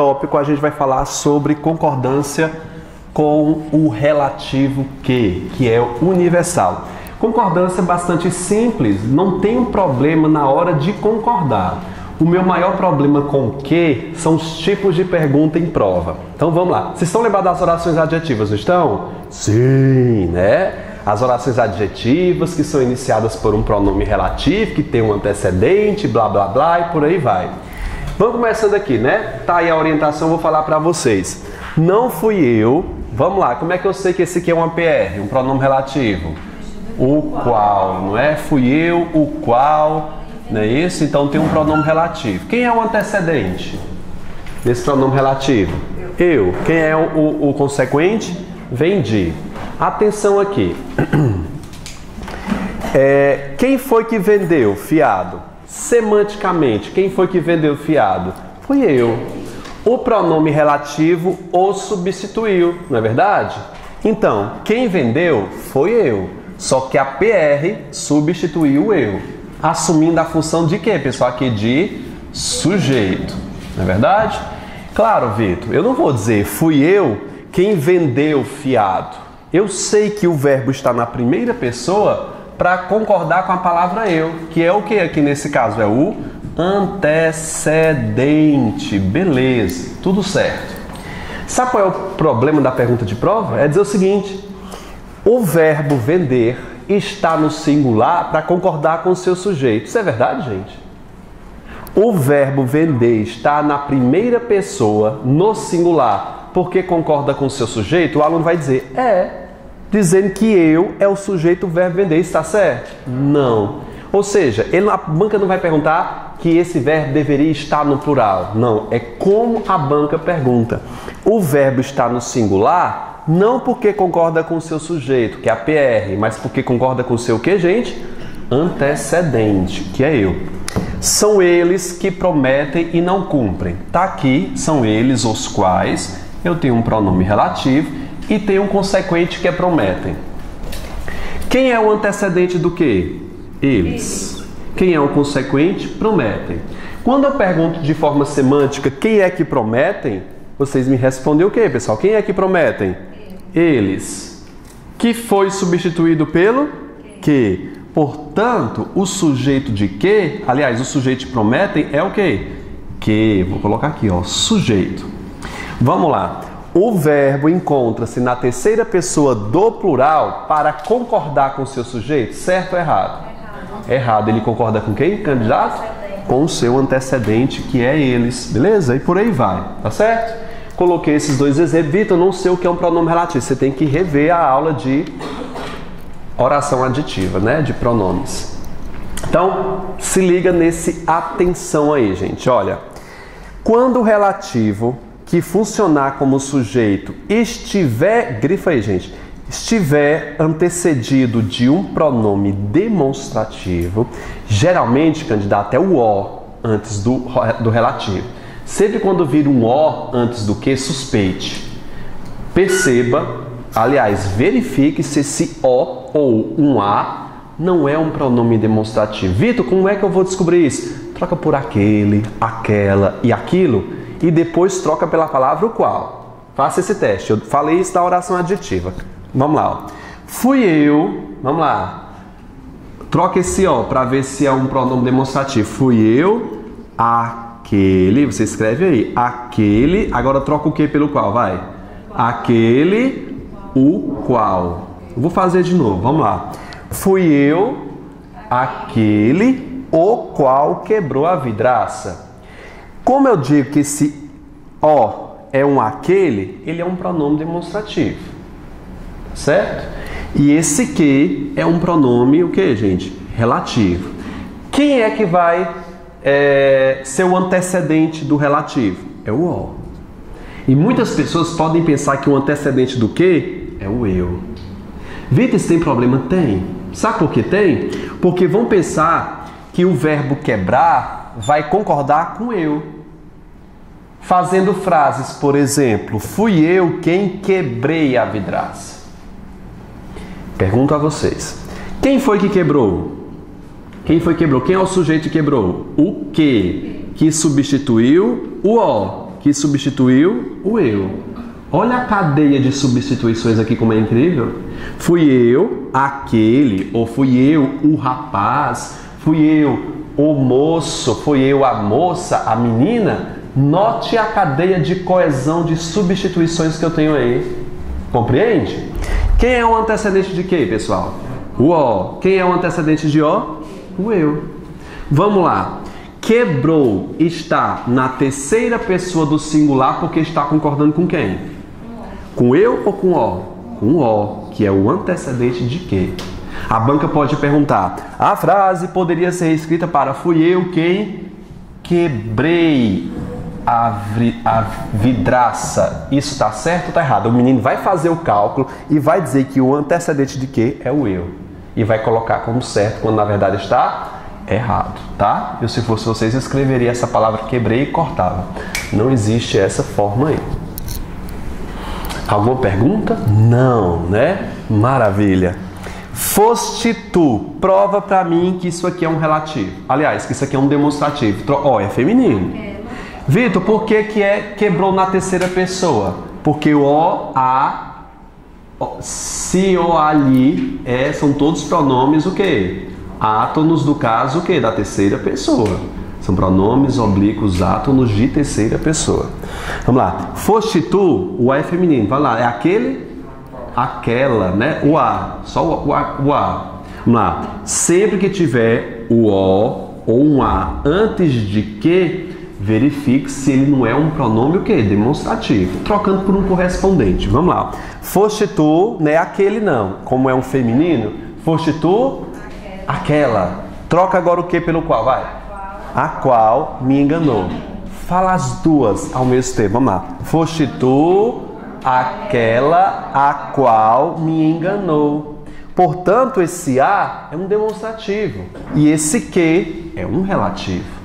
tópico a gente vai falar sobre concordância com o relativo que é universal. Concordância é bastante simples, não tem um problema na hora de concordar. O meu maior problema com o que são os tipos de pergunta em prova. Então vamos lá. Vocês estão lembrados das orações adjetivas, não estão? Sim, né? As orações adjetivas que são iniciadas por um pronome relativo, que tem um antecedente, blá blá blá e por aí vai. Vamos começando aqui, né? Tá aí a orientação, vou falar para vocês. Não fui eu. Vamos lá, como é que eu sei que esse aqui é um APR, um pronome relativo? O qual, não é? Fui eu, o qual, não é isso? Então tem um pronome relativo. Quem é o antecedente desse pronome relativo? Eu. Quem é o consequente? Vendi. Atenção aqui. Quem foi que vendeu fiado? Semanticamente, quem foi que vendeu fiado? Fui eu. O pronome relativo o substituiu, não é verdade? Então, quem vendeu foi eu. Só que a PR substituiu o eu. Assumindo a função de quê, pessoal? Aqui de sujeito, não é verdade? Claro, Vitor, eu não vou dizer fui eu quem vendeu fiado. Eu sei que o verbo está na primeira pessoa para concordar com a palavra eu, que é o que aqui nesse caso? É o antecedente. Beleza, tudo certo. Sabe qual é o problema da pergunta de prova? É dizer o seguinte: o verbo vender está no singular para concordar com o seu sujeito. Isso é verdade, gente? O verbo vender está na primeira pessoa no singular porque concorda com o seu sujeito? O aluno vai dizer dizendo que eu é o sujeito do verbo vender. Está certo? Não. Ou seja, a banca não vai perguntar que esse verbo deveria estar no plural. Não, é como a banca pergunta. O verbo está no singular não porque concorda com o seu sujeito, que é a PR, mas porque concorda com o seu que, gente? Antecedente, que é eu. São eles que prometem e não cumprem. Tá aqui, são eles os quais eu tenho um pronome relativo e tenho um consequente que é prometem. Quem é o antecedente do que? Eles. Quem é o consequente? Prometem. Quando eu pergunto de forma semântica quem é que prometem, vocês me respondem o quê, pessoal? Quem é que prometem? Eles. Que foi substituído pelo que. Portanto, o sujeito de que, aliás, o sujeito de prometem é o quê? Que. Vou colocar aqui, ó, sujeito. Vamos lá. O verbo encontra-se na terceira pessoa do plural para concordar com o seu sujeito, certo ou errado? Errado. Ele concorda com quem, candidato? Com o seu antecedente, que é eles. Beleza? E por aí vai. Tá certo? Coloquei esses dois exemplos. Vitor, não sei o que é um pronome relativo. Você tem que rever a aula de oração aditiva, né? De pronomes. Então, se liga nesse atenção aí, gente. Olha, quando o relativo que funcionar como sujeito estiver, grifa aí, gente, estiver antecedido de um pronome demonstrativo, geralmente, candidato, é o O antes do relativo. Sempre quando vir um O antes do que, suspeite. Perceba, aliás, verifique se esse O ou um A não é um pronome demonstrativo. Vitor, como é que eu vou descobrir isso? Troca por aquele, aquela e aquilo e depois troca pela palavra o qual. Faça esse teste. Eu falei isso da oração adjetiva. Vamos lá. Ó. Fui eu. Vamos lá. Troca esse O para ver se é um pronome demonstrativo. Fui eu, aquele. Você escreve aí. Aquele. Agora troca o que pelo qual? Vai. Aquele, o qual. Eu vou fazer de novo. Vamos lá. Fui eu, aquele, o qual quebrou a vidraça. Como eu digo que esse O é um aquele, ele é um pronome demonstrativo. Certo? E esse que é um pronome, o que, gente? Relativo. Quem é que vai ser o antecedente do relativo? É o O. E muitas pessoas podem pensar que o antecedente do que é o eu. Vitor, isso tem problema? Tem. Sabe por que tem? Porque vão pensar que o verbo quebrar vai concordar com eu. Fazendo frases, por exemplo, fui eu quem quebrei a vidraça. Pergunto a vocês. Quem foi que quebrou? Quem foi que quebrou? Quem é o sujeito que quebrou? O que substituiu o O, que substituiu o eu. Olha a cadeia de substituições aqui como é incrível. Fui eu, aquele, ou fui eu, o rapaz, fui eu, o moço, fui eu, a moça, a menina. Note a cadeia de coesão de substituições que eu tenho aí. Compreende? Quem é o antecedente de quê, pessoal? O ó. Quem é o antecedente de ó? O eu. Vamos lá. Quebrou está na terceira pessoa do singular porque está concordando com quem? Com eu ou com ó? Com ó, que é o antecedente de quê? A banca pode perguntar, a frase poderia ser escrita para fui eu quem quebrei a vidraça. Isso está certo ou está errado? O menino vai fazer o cálculo e vai dizer que o antecedente de quê é o eu. E vai colocar como certo quando na verdade está errado, tá? Eu, se fosse vocês, escreveria essa palavra quebrei e cortava. Não existe essa forma aí. Alguma pergunta? Não, né? Maravilha. Foste tu. Prova pra mim que isso aqui é um relativo. Aliás, que isso aqui é um demonstrativo. Ó, é feminino. Vitor, por que que é quebrou na terceira pessoa? Porque o ó, a, se, o, ali, são todos pronomes o quê? Átonos do caso o quê? Da terceira pessoa. São pronomes oblíquos átonos de terceira pessoa. Vamos lá. Foste tu, o A é feminino. Vai lá. É aquele, aquela, né? O A. Só o A. Vamos lá. Sempre que tiver o O ou um A antes de que, verifique se ele não é um pronome o quê? Demonstrativo. Trocando por um correspondente. Vamos lá. Foste tu, não é aquele não. Como é um feminino, foste tu, aquela. Troca agora o que pelo qual? Vai. A qual me enganou. Fala as duas ao mesmo tempo. Vamos lá. Foste tu, aquela, a qual me enganou. Portanto, esse a é um demonstrativo. E esse que é um relativo.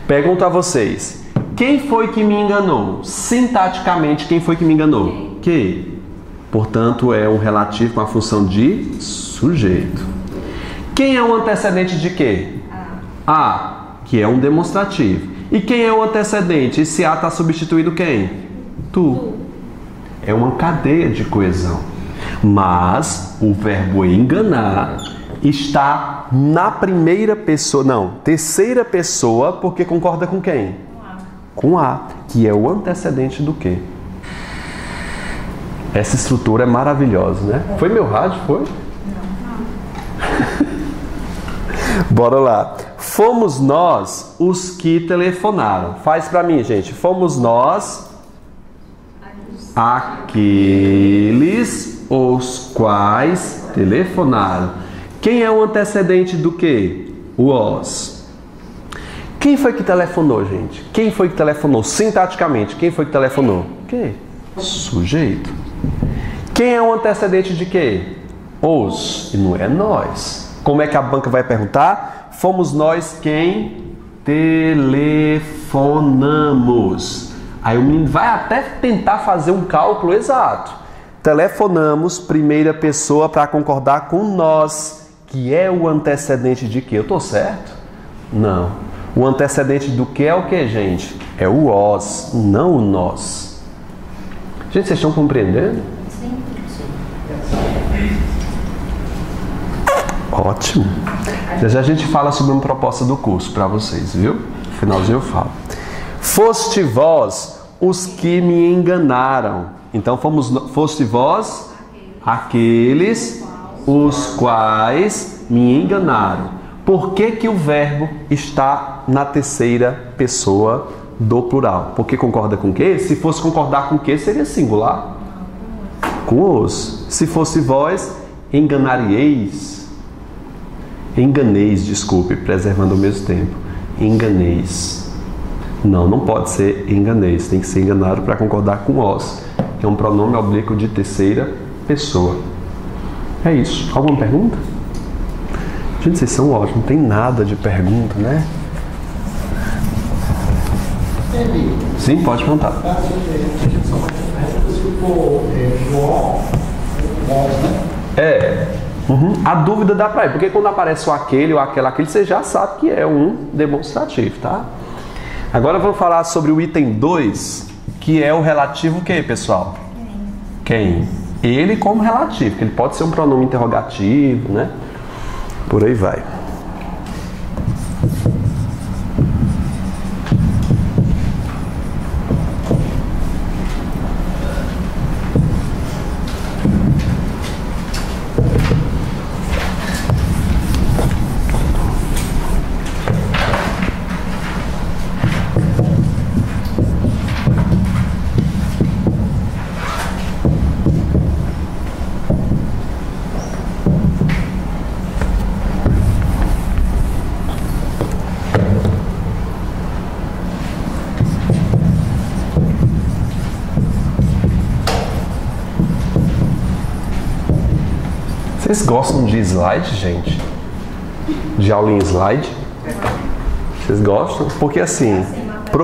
Pergunto a vocês. Quem foi que me enganou? Sintaticamente, quem foi que me enganou? Que? Portanto, é um relativo com a função de sujeito. Quem é o antecedente de quê? A, que é um demonstrativo. E quem é o antecedente? Esse A está substituindo quem? Tu. É uma cadeia de coesão. Mas o verbo enganar está na primeira pessoa, não, terceira pessoa, porque concorda com quem? Com A, que é o antecedente do quê? Essa estrutura é maravilhosa, né? Foi meu rádio, foi? Bora lá. Fomos nós os que telefonaram. Faz pra mim, gente. Fomos nós aqueles os quais telefonaram. Quem é o antecedente do quê? O os. Quem foi que telefonou, gente? Quem foi que telefonou? Sintaticamente, quem foi que telefonou? Que? Sujeito. Quem é o antecedente de quê? Os. E não é nós. Como é que a banca vai perguntar? Fomos nós quem telefonamos. Aí o menino vai até tentar fazer um cálculo exato. Telefonamos, primeira pessoa, para concordar com nós, que é o antecedente de quê? Eu tô certo? Não. O antecedente do que é o que, gente? É o os, não o nós. Gente, vocês estão compreendendo? Sim. Ótimo. Já a gente fala sobre uma proposta do curso para vocês, viu? No finalzinho eu falo. Foste vós os que me enganaram. Então, foste vós aqueles os quais me enganaram. Por que que o verbo está na terceira pessoa do plural? Porque concorda com o quê? Se fosse concordar com o quê, seria singular. Com os. Se fosse vós, enganarieis. Enganeis, desculpe, preservando ao mesmo tempo. Enganeis. Não pode ser enganeis. Tem que ser enganado para concordar com os, que é um pronome oblíquo de terceira pessoa. É isso. Alguma pergunta? Gente, vocês são ótimos. Não tem nada de pergunta, né? Sim, pode perguntar. A dúvida dá para ir, porque quando aparece o aquele ou aquele, você já sabe que é um demonstrativo, tá? Agora vamos falar sobre o item 2, que é o relativo que, pessoal? Quem? Ele como relativo, que ele pode ser um pronome interrogativo, né? Por aí vai. Vocês gostam de slide, gente? De aula em slide? Vocês gostam? Porque assim,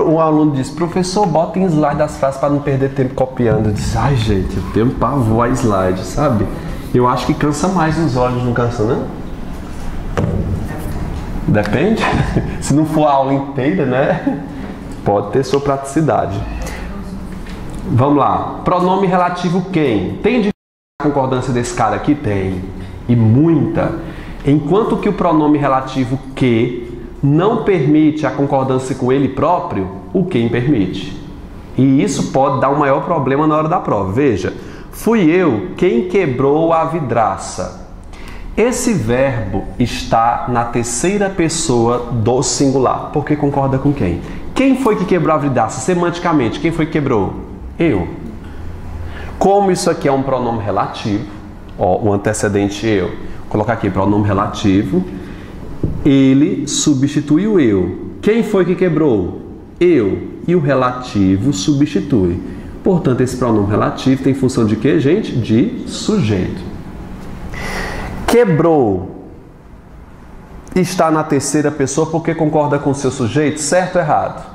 um aluno diz, professor, bota em slide as frases para não perder tempo copiando. Eu disse, ai gente, eu tenho pavor a slide, sabe? Eu acho que cansa mais os olhos, não cansa não? Depende. Se não for a aula inteira, né? Pode ter sua praticidade. Vamos lá. Pronome relativo quem? Tem a concordância desse cara aqui? Tem. E muita. Enquanto que o pronome relativo que não permite a concordância com ele próprio, o quem permite. E isso pode dar um maior problema na hora da prova. Veja, fui eu quem quebrou a vidraça. Esse verbo está na terceira pessoa do singular, porque concorda com quem? Quem foi que quebrou a vidraça? Semanticamente, quem foi que quebrou? Eu. Como isso aqui é um pronome relativo, ó, o antecedente eu, vou colocar aqui pronome relativo, ele substitui o eu. Quem foi que quebrou? Eu. E o relativo substitui. Portanto, esse pronome relativo tem função de quê, gente? De sujeito. Quebrou está na terceira pessoa porque concorda com o seu sujeito? Certo ou errado?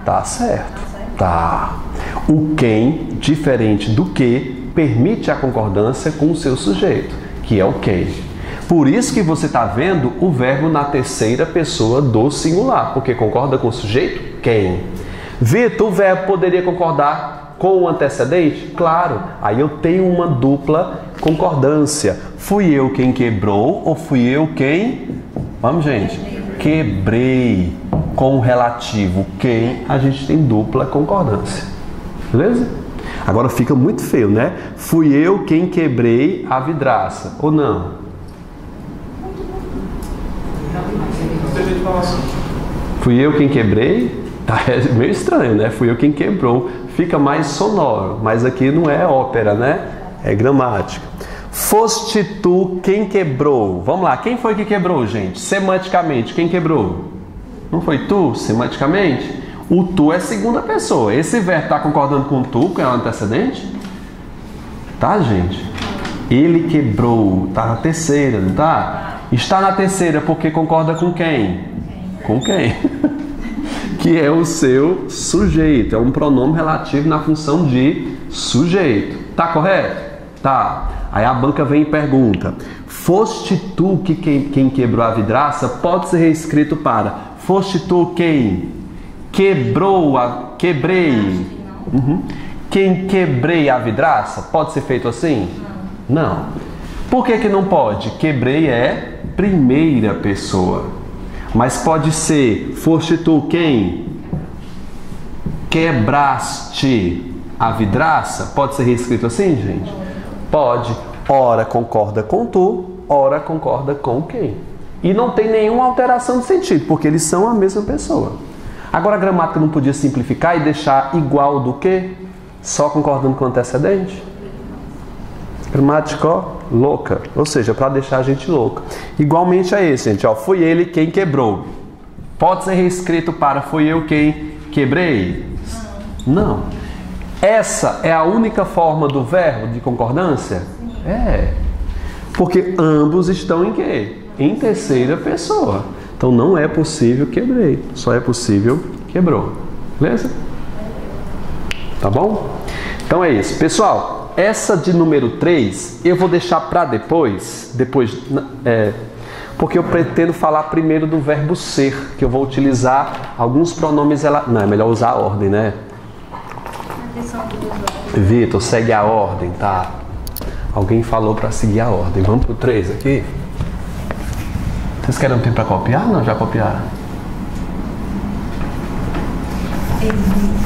Tá certo. Tá. O quem, diferente do que, permite a concordância com o seu sujeito, que é o quem. Por isso que você está vendo o verbo na terceira pessoa do singular, porque concorda com o sujeito quem. Vitor, o verbo poderia concordar com o antecedente? Claro, aí eu tenho uma dupla concordância. Fui eu quem quebrou ou fui eu quem... Vamos, gente. Quebrei. Com o relativo quem, a gente tem dupla concordância. Beleza? Agora fica muito feio, né? Fui eu quem quebrei a vidraça. Ou não? Fui eu quem quebrei? Tá, é meio estranho, né? Fui eu quem quebrou. Fica mais sonoro, mas aqui não é ópera, né? É gramática. Foste tu quem quebrou. Vamos lá, quem foi que quebrou, gente? Semanticamente, quem quebrou? Não foi tu, semanticamente? O tu é segunda pessoa. Esse verbo está concordando com o tu, que é o antecedente? Tá, gente? Ele quebrou. Está na terceira, não tá? Está na terceira porque concorda com quem? Com quem? Que é o seu sujeito. É um pronome relativo na função de sujeito. Tá correto? Tá. Aí a banca vem e pergunta: foste tu quem quebrou a vidraça? Pode ser reescrito para: foste tu quem quebrou a... Quebrei. Quem quebrei a vidraça? Pode ser feito assim? Não. Por que não pode? Quebrei é primeira pessoa. Mas pode ser: foste tu quem quebraste a vidraça? Pode ser reescrito assim, gente? Pode. Ora concorda com tu, ora concorda com quem. E não tem nenhuma alteração de sentido, porque eles são a mesma pessoa. Agora a gramática não podia simplificar e deixar igual do que? Só concordando com o antecedente? Gramática, ó, louca. Ou seja, para deixar a gente louca. Igualmente a esse, gente. Ó, foi ele quem quebrou. Pode ser reescrito para: foi eu quem quebrei? Não. Essa é a única forma do verbo de concordância? É. Porque ambos estão em quê? Em terceira pessoa. Então não é possível quebrei. Só é possível quebrou. Beleza? Tá bom? Então é isso. Pessoal, essa de número 3 eu vou deixar para depois. Porque eu pretendo falar primeiro do verbo ser, que eu vou utilizar alguns pronomes... Não, é melhor usar a ordem, né? Vitor, segue a ordem, tá? Alguém falou para seguir a ordem. Vamos pro 3 aqui? Vocês querem um tempo para copiar? Não, já copiaram.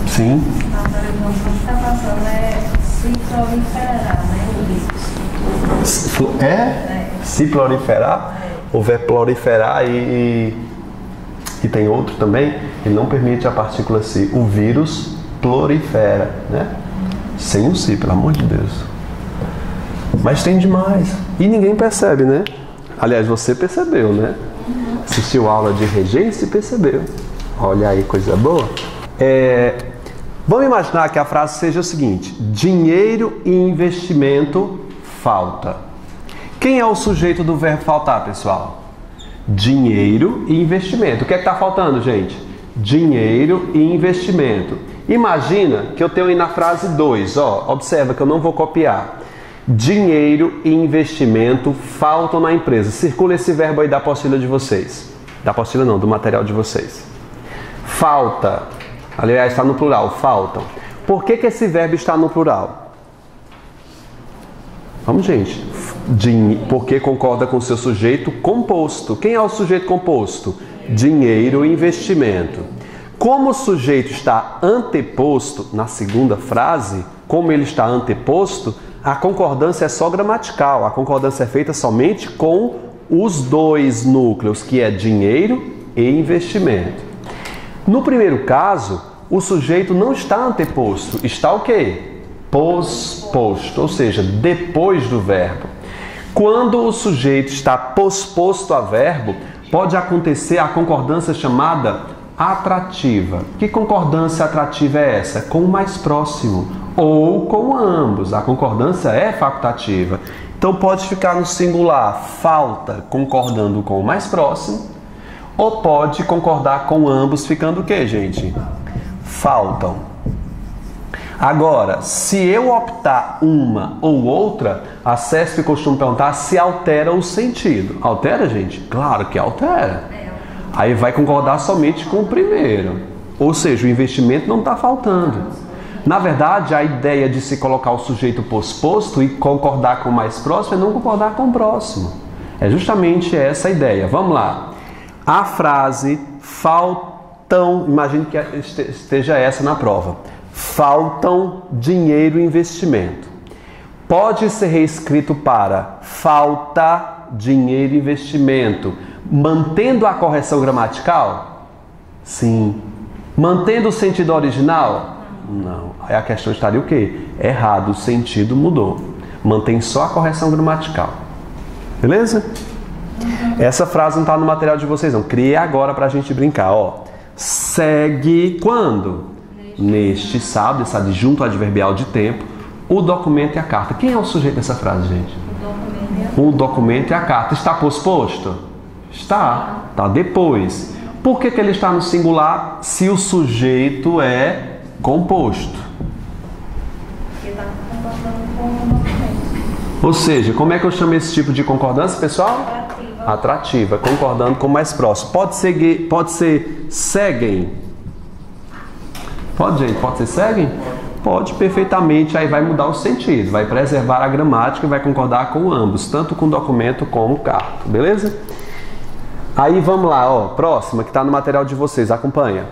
Sim. A que está passando é se proliferar, né? Se proliferar? Houver proliferar e tem outro também, ele não permite a partícula se. O vírus prolifera, né? Sem o se, pelo amor de Deus. Mas tem demais. E ninguém percebe, né? Aliás, você percebeu, né? Assistiu aula de regência e percebeu. Olha aí, coisa boa. Vamos imaginar que a frase seja o seguinte: dinheiro e investimento falta. Quem é o sujeito do verbo faltar, pessoal? Dinheiro e investimento. O que é que está faltando, gente? Dinheiro e investimento. Imagina que eu tenho aí na frase 2, ó, observa que eu não vou copiar. Dinheiro e investimento faltam na empresa. Circula esse verbo aí da apostila de vocês. Da apostila não, do material de vocês. Falta. Aliás, está no plural, faltam. Por que esse verbo está no plural? Vamos, gente. Porque concorda com o seu sujeito composto. Quem é o sujeito composto? Dinheiro e investimento. Como o sujeito está anteposto, na segunda frase, como ele está anteposto, a concordância é só gramatical. A concordância é feita somente com os dois núcleos, que é dinheiro e investimento. No primeiro caso, o sujeito não está anteposto, está o quê? Posposto, ou seja, depois do verbo. Quando o sujeito está posposto a verbo, pode acontecer a concordância chamada atrativa. Que concordância atrativa é essa? Com o mais próximo ou com ambos. A concordância é facultativa. Então pode ficar no singular falta, concordando com o mais próximo, ou pode concordar com ambos, ficando o quê, gente? Faltam. Agora, se eu optar uma ou outra, a CESP costuma perguntar se altera o sentido. Altera, gente? Claro que altera. Aí vai concordar somente com o primeiro. Ou seja, o investimento não está faltando. Na verdade, a ideia de se colocar o sujeito posposto e concordar com o mais próximo é não concordar com o próximo. É justamente essa a ideia. Vamos lá. A frase faltam, imagine que esteja essa na prova. Faltam dinheiro e investimento. Pode ser reescrito para falta dinheiro e investimento, mantendo a correção gramatical? Sim. Mantendo o sentido original? Não. Aí a questão estaria o quê? Errado, o sentido mudou. Mantém só a correção gramatical. Beleza? Essa frase não está no material de vocês, não. Criei agora para a gente brincar. Ó. Segue quando? Neste sábado, esse adjunto adverbial de tempo, o documento e a carta. Quem é o sujeito dessa frase, gente? O documento e a carta. Está posposto? Está. Está depois. Por que ele está no singular se o sujeito é composto? Porque está concordando com o documento. Ou seja, como é que eu chamo esse tipo de concordância, pessoal? Atrativa. Concordando com o mais próximo. Pode ser seguem. Pode, gente? Pode ser seguem? Pode, perfeitamente. Aí vai mudar o sentido. Vai preservar a gramática e vai concordar com ambos. Tanto com o documento como o carta. Beleza? Aí vamos lá, ó. Próxima, que está no material de vocês. Acompanha.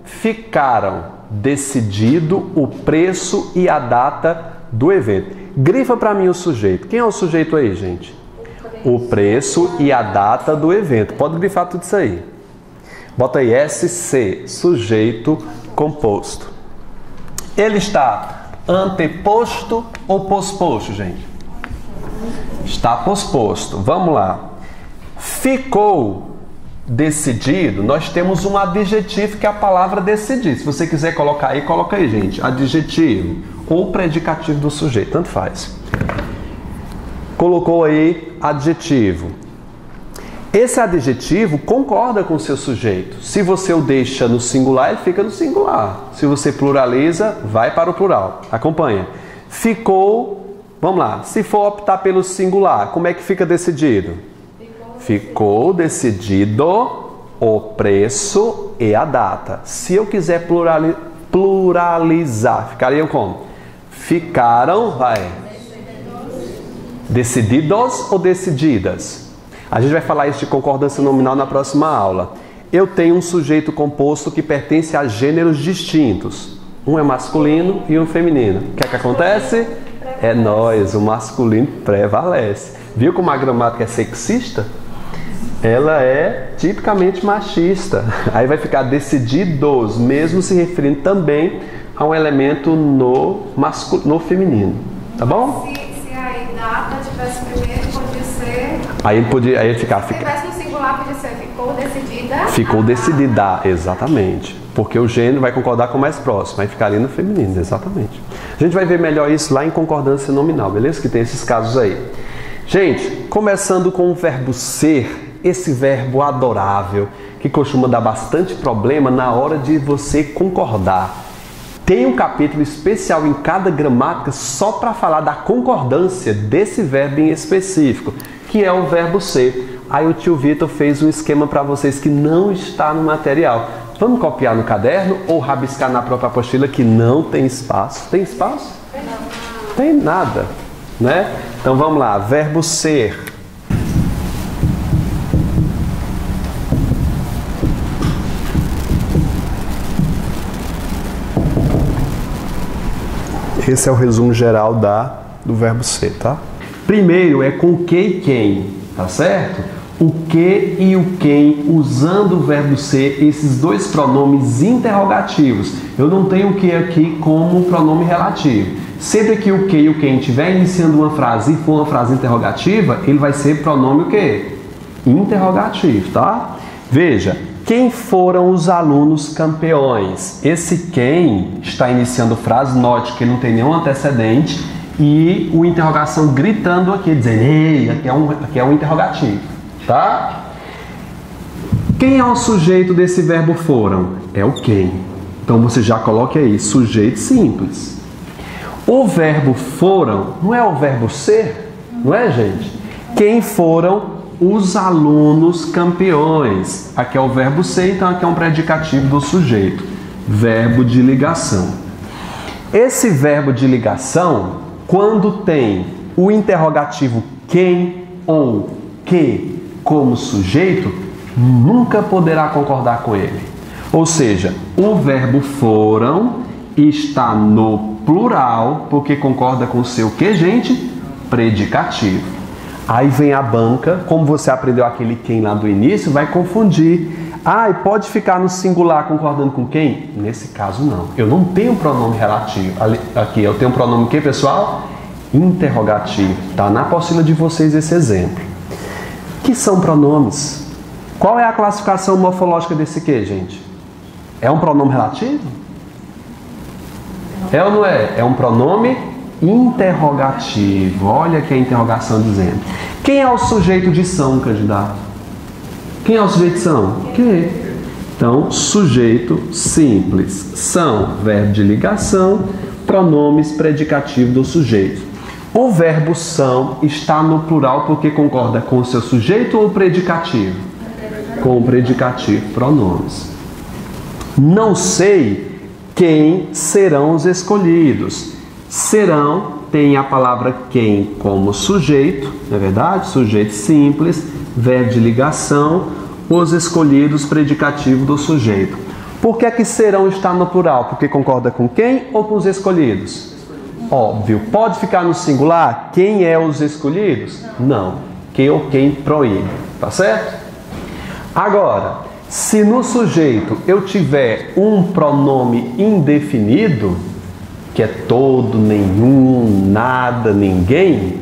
Ficaram. Decidido o preço e a data do evento. Grifa para mim o sujeito. Quem é o sujeito aí, gente? O preço e a data do evento. Pode grifar tudo isso aí. Bota aí SC, sujeito composto. Ele está anteposto ou posposto, gente? Está posposto. Vamos lá. Ficou decidido. Nós temos um adjetivo que é a palavra decidir. Se você quiser colocar aí, coloca aí, gente. Adjetivo ou predicativo do sujeito, tanto faz. Colocou aí adjetivo. Esse adjetivo concorda com o seu sujeito. Se você o deixa no singular, ele fica no singular. Se você pluraliza, vai para o plural. Acompanha. Ficou, vamos lá, se for optar pelo singular, como é que fica decidido? Ficou decidido o preço e a data. Se eu quiser pluralizar, ficariam como? Ficaram, vai. Decididos ou decididas? A gente vai falar isso de concordância nominal na próxima aula. Eu tenho um sujeito composto que pertence a gêneros distintos. Um é masculino e um feminino. O que é que acontece? É nós, o masculino prevalece. Viu como a gramática é sexista? Ela é tipicamente machista. Aí vai ficar decididos, mesmo se referindo também a um elemento no feminino. Tá bom? Se a data tivesse primeiro, podia ser... Aí ficar... Se tivesse no singular, podia ser ficou decidida. Ficou decidida, exatamente. Porque o gênero vai concordar com o mais próximo. Aí ficaria no feminino, exatamente. A gente vai ver melhor isso lá em concordância nominal, beleza? Que tem esses casos aí. Gente, começando com o verbo ser, esse verbo adorável, que costuma dar bastante problema na hora de você concordar. Tem um capítulo especial em cada gramática só para falar da concordância desse verbo em específico, que é o verbo ser. Aí o tio Vitor fez um esquema para vocês que não está no material. Vamos copiar no caderno ou rabiscar na própria apostila que não tem espaço? Tem espaço? Não. Tem nada, né? Então vamos lá, verbo ser. Esse é o resumo geral do verbo ser, tá? Primeiro é com que e quem, tá certo? O que e o quem, usando o verbo ser, esses dois pronomes interrogativos. Eu não tenho o que aqui como pronome relativo. Sempre que o que e o quem estiver iniciando uma frase e for uma frase interrogativa, ele vai ser pronome o quê? Interrogativo, tá? Veja, quem foram os alunos campeões? Esse quem está iniciando frase, note que não tem nenhum antecedente e o interrogação gritando aqui, dizendo, ei, aqui é um interrogativo, tá? Quem é o sujeito desse verbo foram? É o quem. Então você já coloca aí, sujeito simples. O verbo foram não é o verbo ser? Não é, gente? Quem foram os alunos campeões? Aqui é o verbo ser, então aqui é um predicativo do sujeito. Verbo de ligação. Esse verbo de ligação, quando tem o interrogativo quem ou que como sujeito, nunca poderá concordar com ele. Ou seja, o verbo foram está no plural, porque concorda com o seu que, gente? Predicativo. Aí vem a banca, como você aprendeu aquele quem lá do início, vai confundir. Ah, e pode ficar no singular concordando com quem? Nesse caso não. Eu não tenho pronome relativo. Aqui eu tenho pronome que, pessoal? Interrogativo. Tá na apostila de vocês esse exemplo. Que são pronomes? Qual é a classificação morfológica desse que, gente? É um pronome relativo? É ou não é? É um pronome interrogativo. Olha que é a interrogação dizendo. Quem é o sujeito de são, candidato? Quem é o sujeito de são? Que? Então, sujeito simples. São, verbo de ligação, pronomes predicativo do sujeito. O verbo são está no plural porque concorda com o seu sujeito ou predicativo? Com o predicativo, pronomes. Não sei quem serão os escolhidos. Serão tem a palavra quem como sujeito, não é verdade? Sujeito simples, verbo de ligação, os escolhidos, predicativo do sujeito. Por que é que serão está no plural? Porque concorda com quem ou com os escolhidos? Óbvio. Pode ficar no singular? Quem é os escolhidos? Não. Que ou quem proíbe. Tá certo? Agora, se no sujeito eu tiver um pronome indefinido, que é todo, nenhum, nada, ninguém,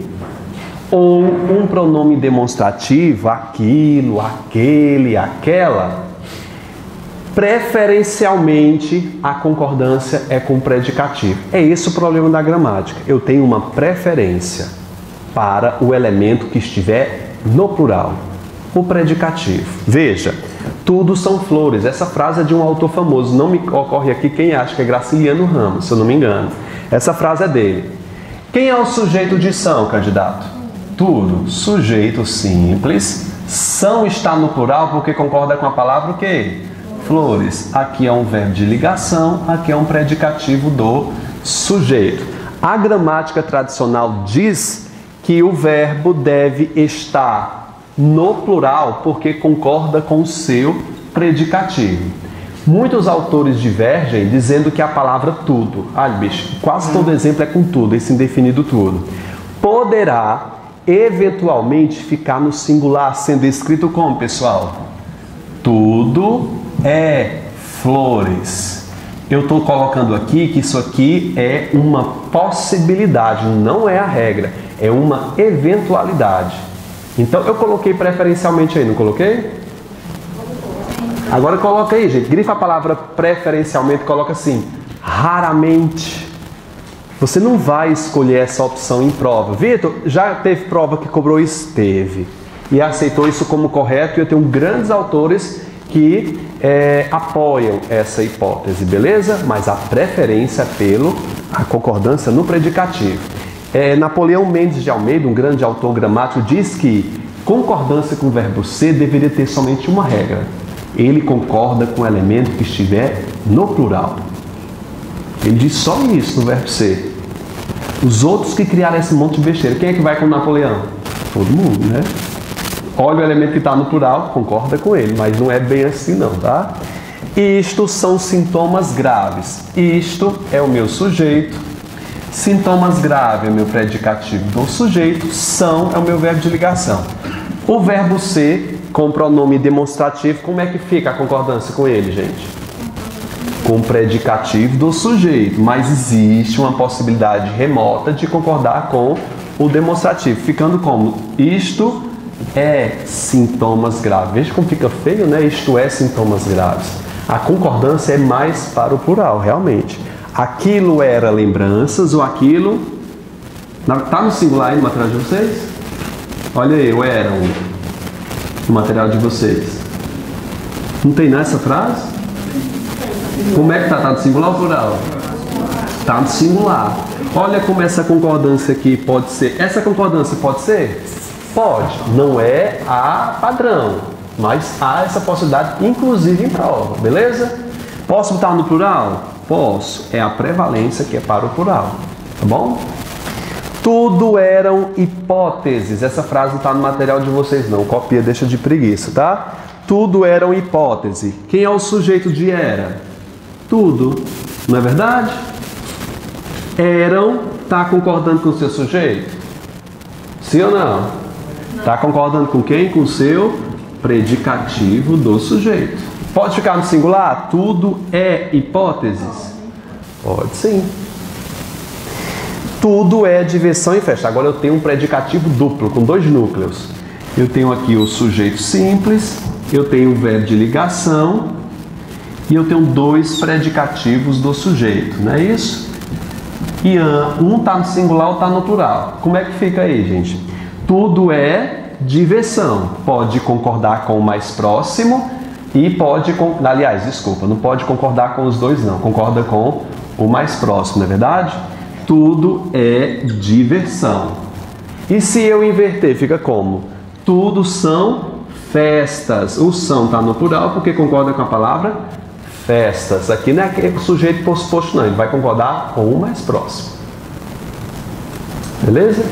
ou um pronome demonstrativo, aquilo, aquele, aquela, preferencialmente a concordância é com o predicativo. É esse o problema da gramática. Eu tenho uma preferência para o elemento que estiver no plural, o predicativo. Veja, tudo são flores. Essa frase é de um autor famoso. Não me ocorre aqui quem acha que é Graciliano Ramos, se eu não me engano. Essa frase é dele. Quem é o sujeito de são, candidato? Tudo. Sujeito simples. São está no plural porque concorda com a palavra o quê? Flores. Aqui é um verbo de ligação, aqui é um predicativo do sujeito. A gramática tradicional diz que o verbo deve estar no plural porque concorda com o seu predicativo. Muitos autores divergem dizendo que a palavra tudo, bicho, quase todo exemplo é com tudo, esse indefinido tudo, poderá eventualmente ficar no singular, sendo escrito como, pessoal? Tudo é flores. Eu estou colocando aqui que isso aqui é uma possibilidade, não é a regra, é uma eventualidade. Então eu coloquei preferencialmente aí, não coloquei? Agora coloca aí, gente, grifa a palavra preferencialmente, coloca assim, raramente. Você não vai escolher essa opção em prova. Vitor, já teve prova que cobrou isso? Teve. E aceitou isso como correto, e eu tenho grandes autores que apoiam essa hipótese, beleza? Mas a preferência é a concordância no predicativo. Napoleão Mendes de Almeida, um grande autor gramático, diz que concordância com o verbo ser deveria ter somente uma regra. Ele concorda com o elemento que estiver no plural. Ele diz só isso no verbo ser. Os outros que criaram esse monte de besteira, quem é que vai com Napoleão? Todo mundo, né? Olha o elemento que está no plural, concorda com ele, mas não é bem assim não, tá? Isto são sintomas graves. Isto é o meu sujeito. Sintomas graves é o meu predicativo do sujeito. São é o meu verbo de ligação. O verbo ser, com pronome demonstrativo, como é que fica a concordância com ele, gente? Com o predicativo do sujeito, mas existe uma possibilidade remota de concordar com o demonstrativo, ficando como? Isto é sintomas graves. Veja como fica feio, né? Isto é sintomas graves. A concordância é mais para o plural, realmente. Aquilo era lembranças ou aquilo... Está no singular aí no material de vocês? Olha aí, o eram no material de vocês. Não tem nessa frase? Como é que está? Está no singular ou plural? Está no singular. Olha como essa concordância aqui pode ser. Essa concordância pode ser? Pode. Não é a padrão, mas há essa possibilidade, inclusive em prova, beleza? Posso botar no plural? Posso. É a prevalência que é para o plural, tá bom? Tudo eram hipóteses. Essa frase não está no material de vocês não. Copia, deixa de preguiça, tá? Tudo eram hipótese. Quem é o sujeito de era? Tudo. Não é verdade? Eram, está concordando com o seu sujeito? Sim ou não? Está concordando com quem? Com o seu predicativo do sujeito. Pode ficar no singular? Tudo é hipóteses? Pode sim. Tudo é diversão e festa. Agora eu tenho um predicativo duplo, com dois núcleos. Eu tenho aqui o sujeito simples, eu tenho o verbo de ligação e eu tenho dois predicativos do sujeito, não é isso? E um está no singular ou está no plural. Como é que fica aí, gente? Tudo é diversão. Pode concordar com o mais próximo e pode... Aliás, desculpa, não pode concordar com os dois não. Concorda com o mais próximo, não é verdade? Tudo é diversão. E se eu inverter, fica como? Tudo são festas. O são está no plural porque concorda com a palavra festas. Aqui não é sujeito posposto não, ele vai concordar com o mais próximo. Beleza?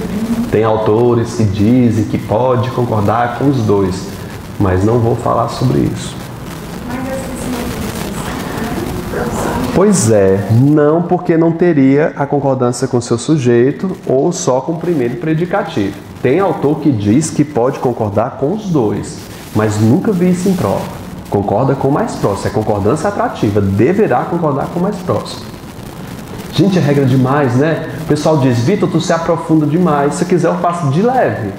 Tem autores que dizem que pode concordar com os dois, mas não vou falar sobre isso. Pois é, não, porque não teria a concordância com o seu sujeito ou só com o primeiro predicativo. Tem autor que diz que pode concordar com os dois, mas nunca vi isso em prova. Concorda com o mais próximo, é concordância atrativa, deverá concordar com o mais próximo. Gente, é regra demais, né? O pessoal diz, Vitor, tu se aprofunda demais, se quiser eu faço de leve.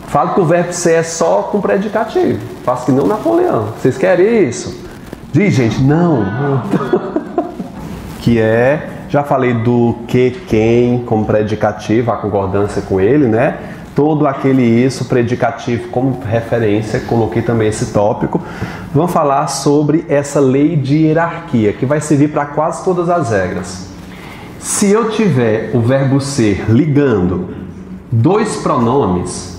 Falo que o verbo ser é só com predicativo, faço que não Napoleão. Vocês querem isso? Diz, gente, não. Que é, já falei do que, quem, como predicativo, a concordância com ele, né? Todo aquele isso, predicativo como referência, coloquei também esse tópico. Vamos falar sobre essa lei de hierarquia, que vai servir para quase todas as regras. Se eu tiver o verbo ser ligando dois pronomes,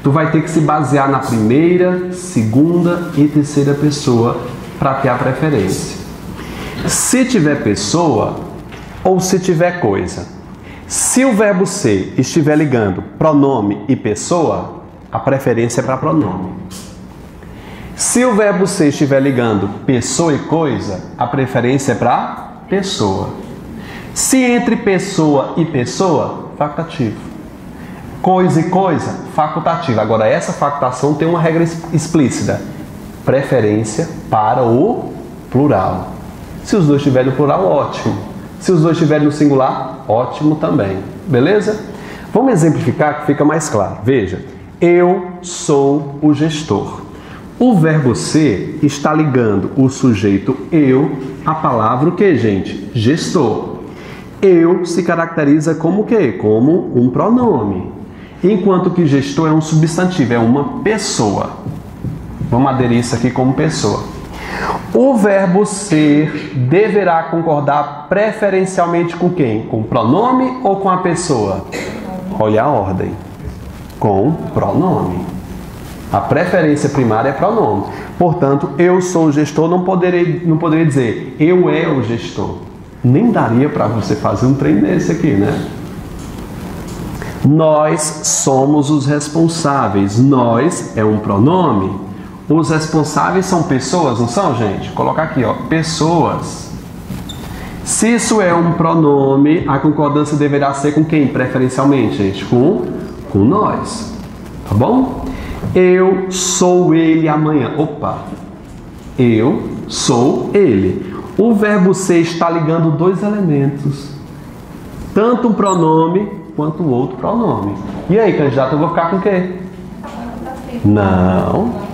tu vai ter que se basear na primeira, segunda e terceira pessoa para ter a preferência. Se tiver pessoa ou se tiver coisa. Se o verbo ser estiver ligando pronome e pessoa, a preferência é para pronome. Se o verbo ser estiver ligando pessoa e coisa, a preferência é para pessoa. Se entre pessoa e pessoa, facultativo. Coisa e coisa, facultativo. Agora, essa facultação tem uma regra explícita. Preferência para o plural. Se os dois estiverem no plural, ótimo. Se os dois estiverem no singular, ótimo também. Beleza? Vamos exemplificar que fica mais claro. Veja, eu sou o gestor. O verbo ser está ligando o sujeito eu à palavra o que, gente? Gestor. Eu se caracteriza como o quê? Como um pronome. Enquanto que gestor é um substantivo, é uma pessoa. Vamos aderir isso aqui como pessoa. O verbo ser deverá concordar preferencialmente com quem? Com o pronome ou com a pessoa? Olha a ordem. Com pronome. A preferência primária é pronome. Portanto, eu sou o gestor, não poderia dizer eu é o gestor. Nem daria para você fazer um trem desse aqui, né? Nós somos os responsáveis. Nós é um pronome. Os responsáveis são pessoas, não são, gente? Vou colocar aqui, ó, pessoas. Se isso é um pronome, a concordância deverá ser com quem, preferencialmente, gente? Com nós. Tá bom? Eu sou ele amanhã. Opa! Eu sou ele. O verbo ser está ligando dois elementos. Tanto um pronome quanto o outro pronome. E aí, candidato, eu vou ficar com o quê? Não.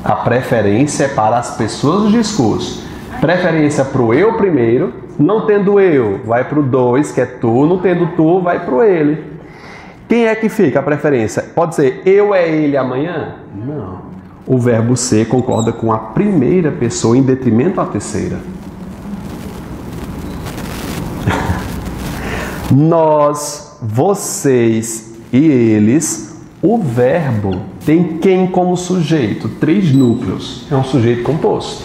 A preferência é para as pessoas do discurso. Preferência para o eu primeiro. Não tendo eu, vai para o dois, que é tu. Não tendo tu, vai para o ele. Quem é que fica a preferência? Pode ser eu é ele amanhã? Não. O verbo ser concorda com a primeira pessoa em detrimento à terceira. Nós, vocês e eles, o verbo tem quem como sujeito? 3 núcleos. É um sujeito composto.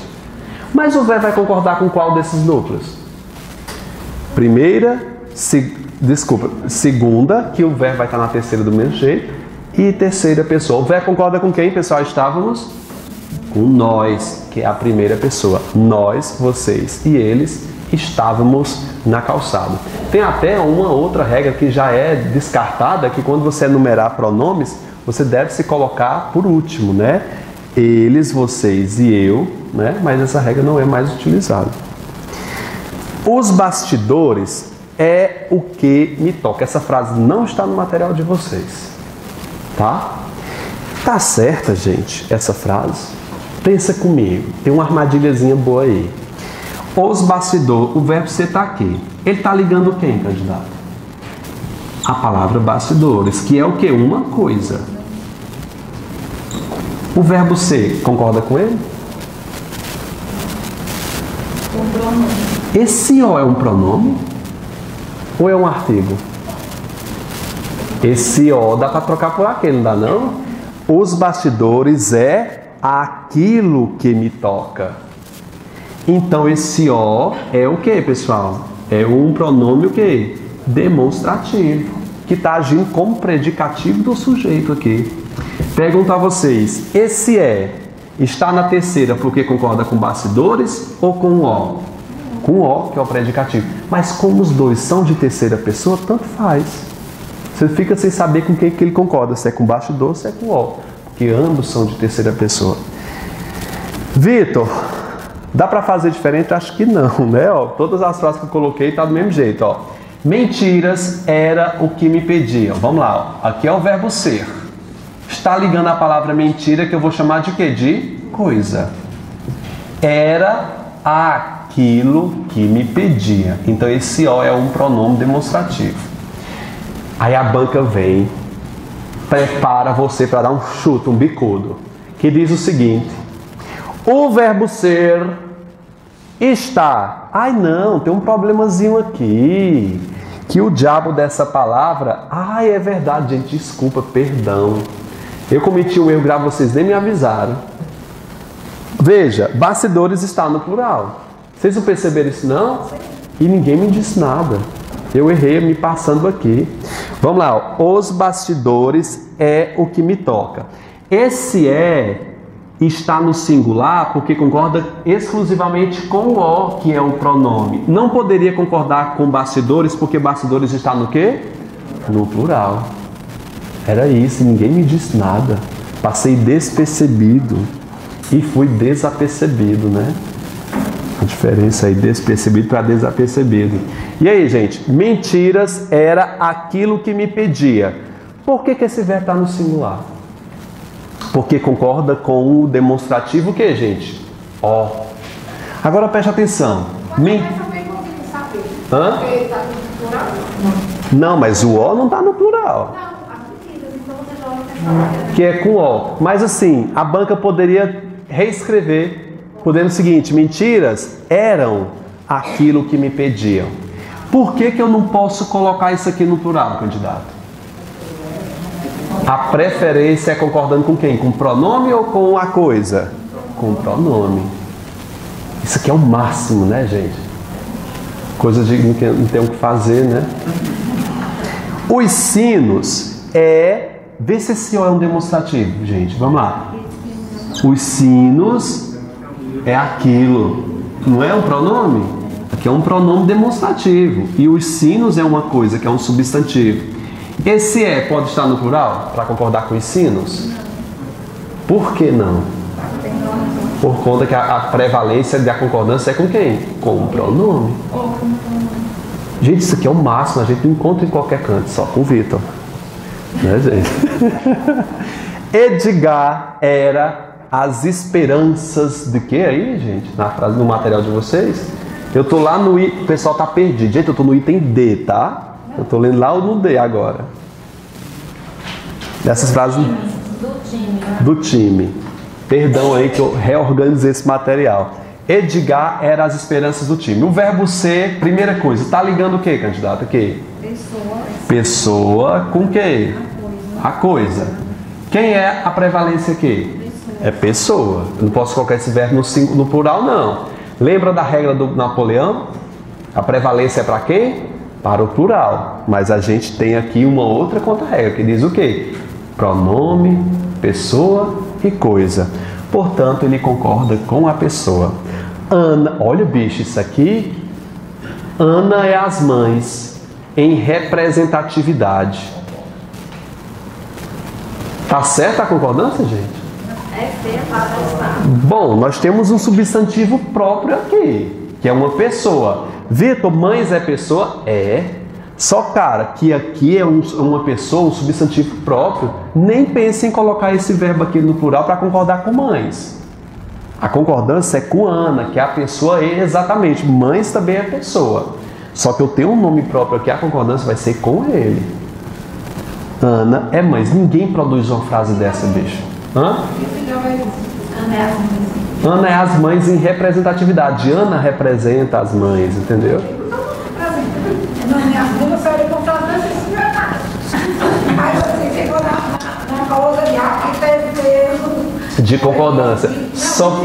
Mas o verbo vai concordar com qual desses núcleos? Segunda, que o verbo vai estar na terceira do mesmo jeito. E terceira pessoa. O verbo concorda com quem, pessoal? Estávamos com nós, que é a primeira pessoa. Nós, vocês e eles estávamos na calçada. Tem até uma outra regra que já é descartada, que quando você enumerar pronomes, você deve se colocar por último, né? Eles, vocês e eu, né? Mas essa regra não é mais utilizada. Os bastidores é o que me toca. Essa frase não está no material de vocês, tá? Tá certa, gente, essa frase? Pensa comigo, tem uma armadilhazinha boa aí. Os bastidores, o verbo ser está aqui. Ele está ligando quem, candidato? A palavra bastidores, que é o que? Uma coisa. O verbo ser, concorda com ele? Um pronome. Esse O é um pronome? Ou é um artigo? Esse O dá para trocar por aquele, não dá não? Os bastidores é aquilo que me toca. Então, esse O é o que, pessoal? É um pronome o quê? Demonstrativo, que está agindo como predicativo do sujeito aqui. Pergunto a vocês, esse está na terceira porque concorda com bastidores ou com O? Com O, que é o predicativo. Mas como os dois são de terceira pessoa, tanto faz. Você fica sem saber com quem que ele concorda, se é com bastidor ou se é com O, porque ambos são de terceira pessoa. Vitor, dá para fazer diferente? Acho que não, né? Ó, todas as frases que eu coloquei tá do mesmo jeito, ó. Mentiras era o que me pediam. Vamos lá, ó. Aqui é o verbo ser. Está ligando a palavra mentira, que eu vou chamar de quê? De coisa. Era aquilo que me pedia. Então esse O é um pronome demonstrativo. Aí a banca vem, prepara você para dar um chute, um bicudo, que diz o seguinte: o verbo ser está. Ai não, tem um problemazinho aqui. Que o diabo dessa palavra. Ai, é verdade, gente, desculpa, perdão. Eu cometi um erro grave, vocês nem me avisaram. Veja, bastidores está no plural. Vocês não perceberam isso não? E ninguém me disse nada. Eu errei me passando aqui. Vamos lá, ó. Os bastidores é o que me toca. Esse está no singular porque concorda exclusivamente com o O, que é o pronome. Não poderia concordar com bastidores porque bastidores está no quê? No plural. Era isso, ninguém me disse nada. Passei despercebido e fui desapercebido, né? A diferença aí, despercebido para desapercebido. E aí, gente, mentiras era aquilo que me pedia. Por que esse verbo está no singular? Porque concorda com o demonstrativo o que, gente? Ó. Agora preste atenção. Hã? Não, mas o O não está no plural. Que é com O. Mas assim, a banca poderia reescrever, podendo o seguinte: mentiras eram aquilo que me pediam. Por que eu não posso colocar isso aqui no plural, candidato? A preferência é concordando com quem? Com o pronome ou com a coisa? Com o pronome. Isso aqui é o máximo, né, gente? Coisa de não tem o que fazer, né? Os sinos vê se esse O é um demonstrativo, gente. Vamos lá. Os sinos é aquilo. Não é um pronome? Aqui é um pronome demonstrativo. E os sinos é uma coisa, que é um substantivo. Esse pode estar no plural para concordar com os sinos? Por que não? Por conta que a prevalência da concordância é com quem? Com o pronome. Gente, isso aqui é o máximo, a gente não encontra em qualquer canto, só com o Vitor. Né, gente? Edgar era as esperanças de quê aí, gente? Na frase, no material de vocês? Eu tô lá no o pessoal tá perdido. Gente, eu tô no item D, tá? Eu tô lendo lá no D agora. Dessas frases do time. Perdão aí que eu reorganizei esse material. Edgar era as esperanças do time. O verbo ser, primeira coisa, tá ligando o que, candidato? Aqui? Pessoa com o que? A coisa. Quem é a prevalência aqui? É pessoa. Eu não posso colocar esse verbo no plural, não. Lembra da regra do Napoleão? A prevalência é para quem? Para o plural. Mas a gente tem aqui uma outra contra-regra que diz o quê? Pronome, pessoa e coisa. Portanto, ele concorda com a pessoa. Ana, olha bicho, isso aqui. Ana é as mães em representatividade. Tá certa a concordância, gente? Bom, nós temos um substantivo próprio aqui, que é uma pessoa. Vitor, mães é pessoa? É. Só, cara, que aqui é uma pessoa, um substantivo próprio. Nem pense em colocar esse verbo aqui no plural para concordar com mães. A concordância é com Ana, que é a pessoa exatamente. Mães também é pessoa. Só que eu tenho um nome próprio aqui, a concordância vai ser com ele. Ana é mães. Ninguém produz uma frase dessa, bicho. Hã? Ana é as mães em representatividade. Ana representa as mães, entendeu? De concordância. Só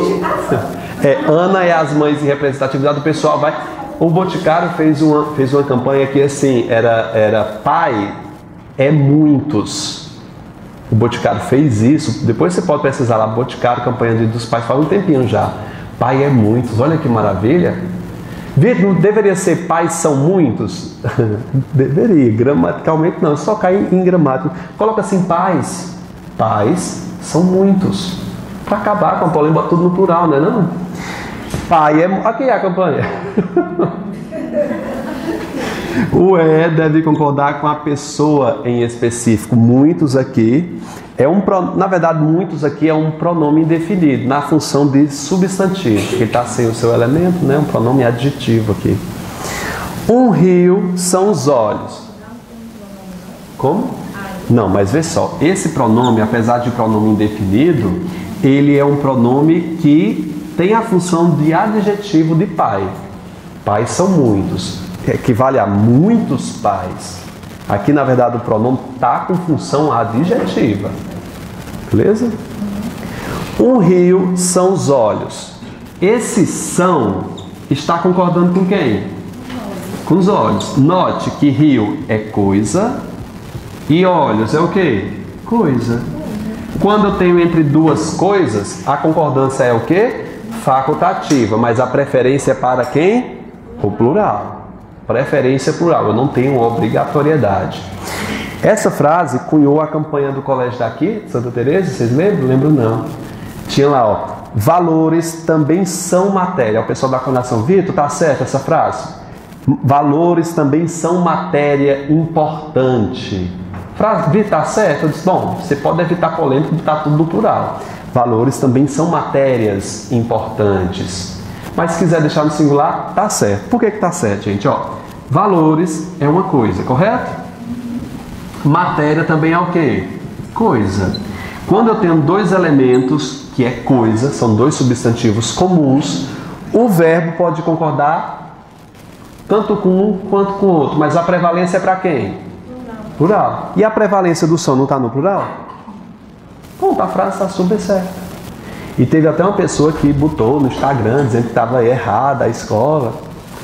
Ana é as mães em representatividade. O pessoal vai. O Boticário fez uma campanha que assim era pai é muitos. O Boticário fez isso. Depois você pode pesquisar lá, Boticário, campanha dos pais, faz um tempinho já. Pai é muitos, olha que maravilha. Vitor, deveria ser pais são muitos? Deveria, gramaticalmente não, só cai em gramática. Coloca assim, pais são muitos. Para acabar com a polêmica, tudo no plural, né? Não? Pai é... Aqui é a campanha. O deve concordar com a pessoa em específico. Muitos aqui na verdade, muitos aqui é um pronome indefinido, na função de substantivo, que está sem o seu elemento, né? Um pronome adjetivo aqui. Um rio são os olhos. Como? Não, mas vê só, esse pronome, apesar de pronome indefinido, ele é um pronome que tem a função de adjetivo de pai. Pais são muitos. Equivale a muitos pais. Aqui, na verdade, o pronome está com função adjetiva. Beleza? Um rio são os olhos. Esse são está concordando com quem? Com os olhos. Note que rio é coisa e olhos é o quê? Coisa. Quando eu tenho entre duas coisas, a concordância é o quê? Facultativa, mas a preferência é para quem? O plural. Preferência plural, eu não tenho obrigatoriedade. Essa frase cunhou a campanha do colégio daqui, Santa Teresa, vocês lembram? Lembro não. Tinha lá, ó, valores também são matéria. O pessoal da Fundação Vitor, tá certo essa frase? Valores também são matéria importante. Frase, Vitor, tá certo? Eu disse, bom, você pode evitar polêmica, botar tudo no plural. Valores também são matérias importantes. Mas se quiser deixar no singular, tá certo. Por que que tá certo, gente? Ó, valores é uma coisa, correto? Matéria também é o quê? Coisa. Quando eu tenho dois elementos, que é coisa, são dois substantivos comuns, o verbo pode concordar tanto com um quanto com o outro, mas a prevalência é para quem? Plural. E a prevalência do som não está no plural? Bom, a frase está super certa. E teve até uma pessoa que botou no Instagram dizendo que estava errada a escola.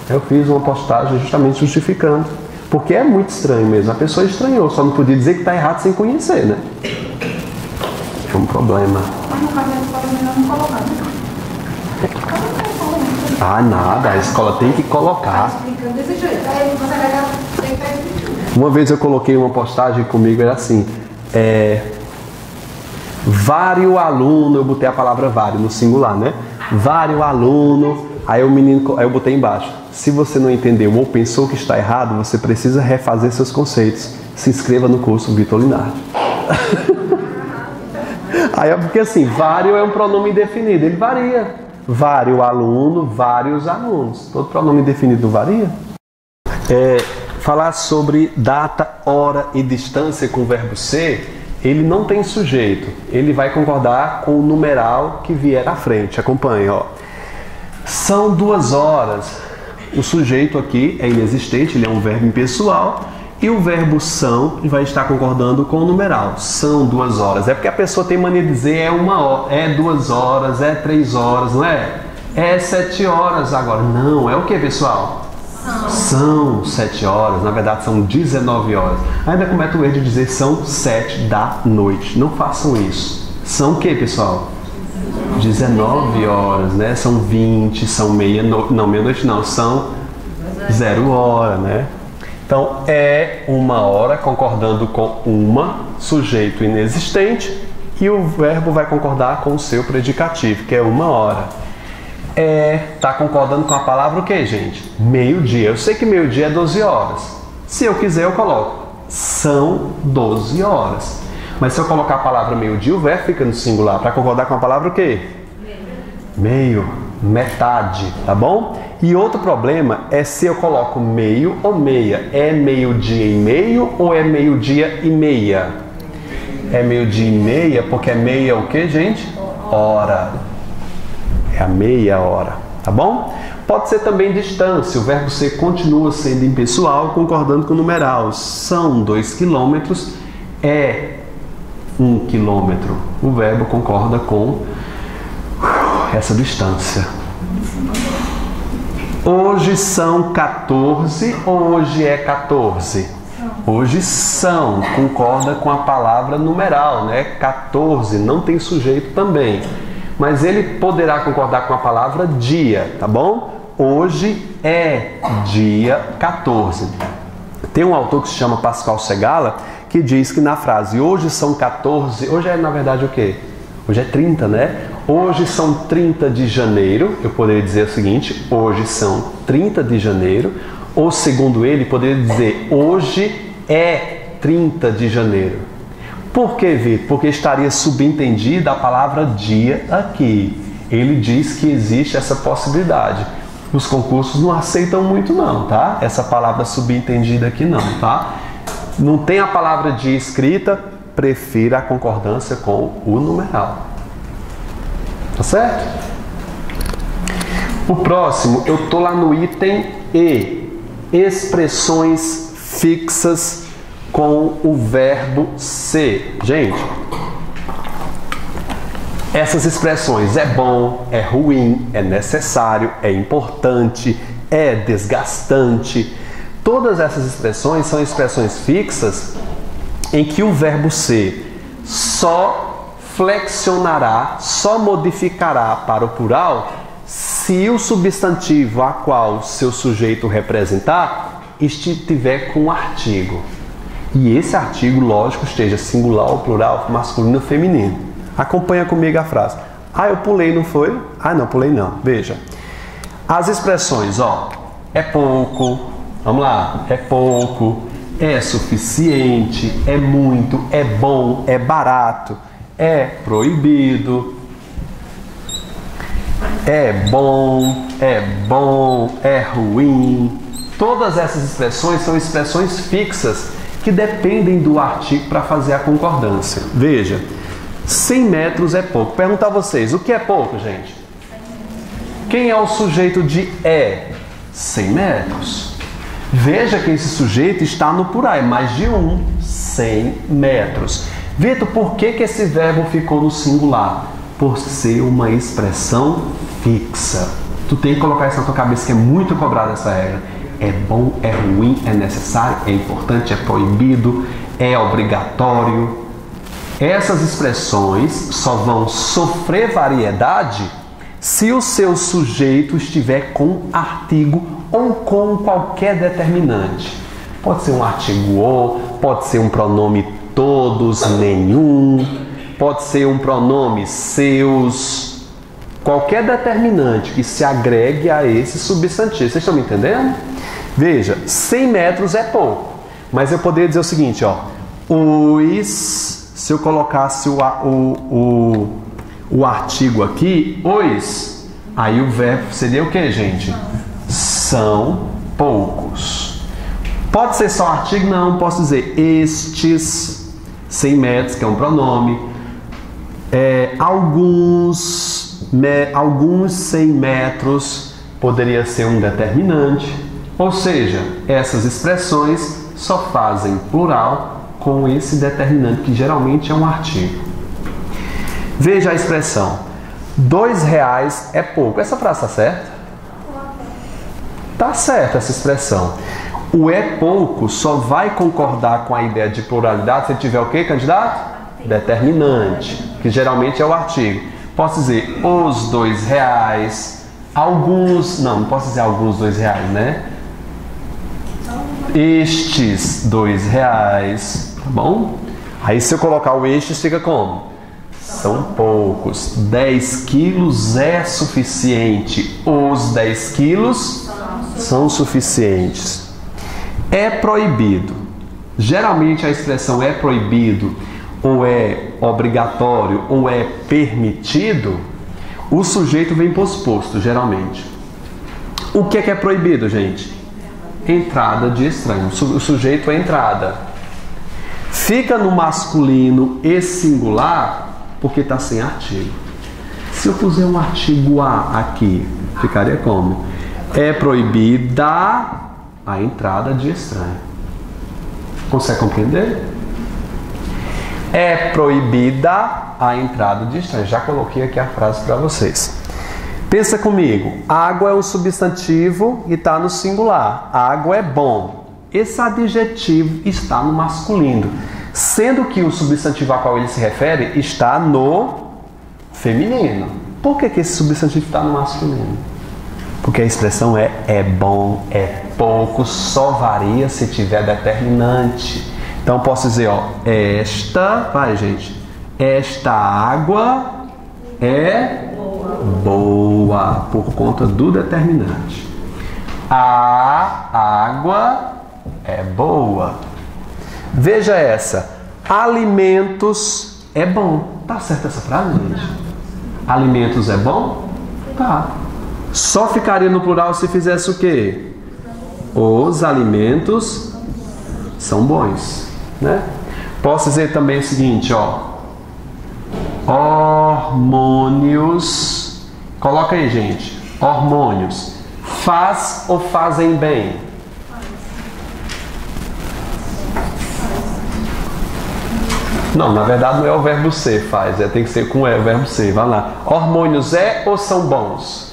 Eu fiz uma postagem justamente justificando. Porque é muito estranho mesmo. A pessoa estranhou, só não podia dizer que está errado sem conhecer, né? É um problema. Mas no caso da escola melhor não colocar, né? Ah, nada. A escola tem que colocar. Explicando desse jeito. Aí você vai tem que estar explicando. Uma vez eu coloquei uma postagem comigo, era assim... vário aluno, eu botei a palavra vário no singular, né? Vário aluno, aí eu botei embaixo. Se você não entendeu ou pensou que está errado, você precisa refazer seus conceitos. Se inscreva no curso Vitor Linardi. Aí é porque assim, vário é um pronome indefinido, ele varia. Vário aluno, vários alunos. Todo pronome indefinido varia. Falar sobre data, hora e distância com o verbo ser, ele não tem sujeito, ele vai concordar com o numeral que vier à frente. Acompanhe, ó. São 2 horas. O sujeito aqui é inexistente, ele é um verbo impessoal. E o verbo são vai estar concordando com o numeral. São 2 horas. É porque a pessoa tem mania de dizer é 1 hora, é 2 horas, é 3 horas, não é? É 7 horas agora. Não, é o que, pessoal? São 7 horas, na verdade são 19 horas. Ainda comete o erro de dizer são 7 da noite. Não façam isso. São o que, pessoal? 19 horas, né? São 20, são meia-noite. Não, meia-noite não, são 0 hora, né? Então é 1 hora concordando com uma, sujeito inexistente, e o verbo vai concordar com o seu predicativo, que é 1 hora. Tá concordando com a palavra o que, gente? Meio-dia. Eu sei que meio-dia é 12 horas. Se eu quiser, eu coloco. São 12 horas. Mas se eu colocar a palavra meio-dia, o verbo fica no singular. Para concordar com a palavra o quê? Meio. Metade. Tá bom? E outro problema é se eu coloco meio ou meia. É meio-dia e meio ou é meio-dia e meia? É meio-dia e meia porque é meia o que, gente? Hora. É a meia hora, tá bom? Pode ser também distância, o verbo ser continua sendo impessoal, concordando com o numeral. São 2 quilômetros, é 1 quilômetro. O verbo concorda com essa distância. Hoje são 14, hoje é 14. Hoje são, concorda com a palavra numeral, né? 14, não tem sujeito também. Mas ele poderá concordar com a palavra dia, tá bom? Hoje é dia 14. Tem um autor que se chama Pascal Segala, que diz que na frase hoje são 14, hoje é na verdade o quê? Hoje é 30, né? Hoje são 30 de janeiro, eu poderia dizer o seguinte, hoje são 30 de janeiro, ou segundo ele, poderia dizer hoje é 30 de janeiro. Por que, Vitor? Porque estaria subentendida a palavra dia aqui. Ele diz que existe essa possibilidade. Os concursos não aceitam muito não, tá? Essa palavra subentendida aqui não, tá? Não tem a palavra dia escrita, prefira a concordância com o numeral. Tá certo? O próximo, eu tô lá no item E. Expressões fixas com o verbo ser. Gente, Essas expressões é bom, é ruim, é necessário, é importante, é desgastante. Todas essas expressões são expressões fixas em que o verbo ser só flexionará, só modificará para o plural se o substantivo a qual seu sujeito representar estiver com artigo. E esse artigo, lógico, esteja singular ou plural, masculino ou feminino. Acompanha comigo a frase. Ah, eu pulei, não foi? Ah, não, pulei não. Veja. As expressões, ó, é pouco, vamos lá, é pouco, é suficiente, é muito, é bom, é barato, é proibido, é bom, é ruim. Todas essas expressões são expressões fixas que dependem do artigo para fazer a concordância. Veja, 100 metros é pouco. Perguntar a vocês, o que é pouco, gente? Quem é o sujeito de é? 100 metros. Veja que esse sujeito está no plural, é mais de um, 100 metros. Vitor, por que esse verbo ficou no singular? Por ser uma expressão fixa. Tu tem que colocar isso na tua cabeça, que é muito cobrada essa regra. É bom, é ruim, é necessário, é importante, é proibido, é obrigatório. Essas expressões só vão sofrer variedade se o seu sujeito estiver com artigo ou com qualquer determinante. Pode ser um artigo ou, pode ser um pronome todos, nenhum, pode ser um pronome seus, qualquer determinante que se agregue a esse substantivo. Vocês estão me entendendo? Veja, 100 metros é pouco, mas eu poderia dizer o seguinte, ó, se eu colocasse o artigo aqui, os, aí o verbo seria o que, gente? São poucos. Pode ser só artigo? Não, posso dizer estes 100 metros, que é um pronome, alguns 100 metros poderia ser um determinante. Ou seja, essas expressões só fazem plural com esse determinante, que geralmente é um artigo. Veja a expressão, R$2 é pouco. Essa frase está certa? Está certa essa expressão. O é pouco só vai concordar com a ideia de pluralidade se tiver o quê, candidato? Determinante, que geralmente é o artigo. Posso dizer os R$2, alguns, não posso dizer alguns R$2, né? Estes R$2, tá bom? Aí se eu colocar o estes, fica como? São poucos. 10 quilos é suficiente. Os 10 quilos são suficientes. É proibido. Geralmente a expressão é proibido, ou é obrigatório, ou é permitido, o sujeito vem posposto, geralmente. O que é proibido, gente? Entrada de estranho. O sujeito é entrada. Fica no masculino e singular porque está sem artigo. Se eu puser um artigo a aqui, ficaria como? É proibida a entrada de estranho. Consegue compreender? É proibida a entrada de estranho. Já coloquei aqui a frase para vocês. Pensa comigo, água é um substantivo e está no singular. Água é bom. Esse adjetivo está no masculino, sendo que o substantivo a qual ele se refere está no feminino. Por que esse substantivo está no masculino? Porque a expressão é bom, é pouco, só varia se tiver determinante. Então posso dizer, ó, vai gente, esta água é boa, por conta do determinante. A água é boa. Veja essa. Alimentos é bom. Tá certa essa frase, gente? Alimentos é bom? Tá. Só ficaria no plural se fizesse o quê? Os alimentos são bons, né? Posso dizer também o seguinte, ó. Hormônios. Coloca aí, gente. Hormônios. Faz ou fazem bem? Não, na verdade não é o verbo ser faz, tem que ser com o verbo ser. Vai lá. Hormônios é ou são bons?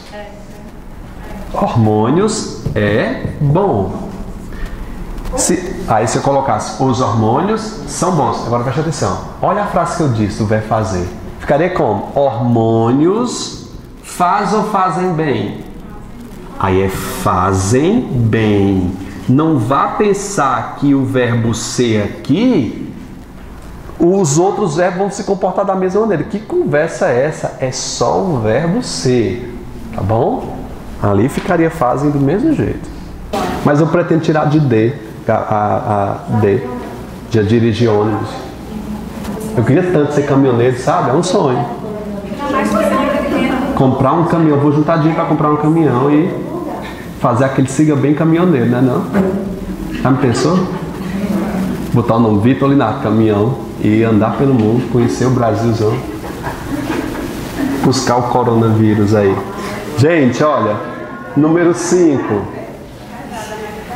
Hormônios é bom. Aí se eu colocasse os hormônios são bons. Agora preste atenção. Olha a frase que eu disse do verbo fazer. Ficaria como? Hormônios faz ou fazem bem? Aí é fazem bem. Não vá pensar que o verbo ser aqui, os outros verbos vão se comportar da mesma maneira. Que conversa é essa? É só o verbo ser. Tá bom? Ali ficaria fazem do mesmo jeito. Mas eu pretendo tirar de D, D, de dirigir ônibus. Eu queria tanto ser caminhoneiro, sabe? É um sonho. Comprar um caminhão, vou juntar dinheiro para comprar um caminhão e fazer aquele siga bem caminhoneiro, né não? Já me pensou? Botar o nome Vitor Linato, caminhão, e andar pelo mundo, conhecer o Brasilzão. Buscar o coronavírus aí. Gente, olha, número 5.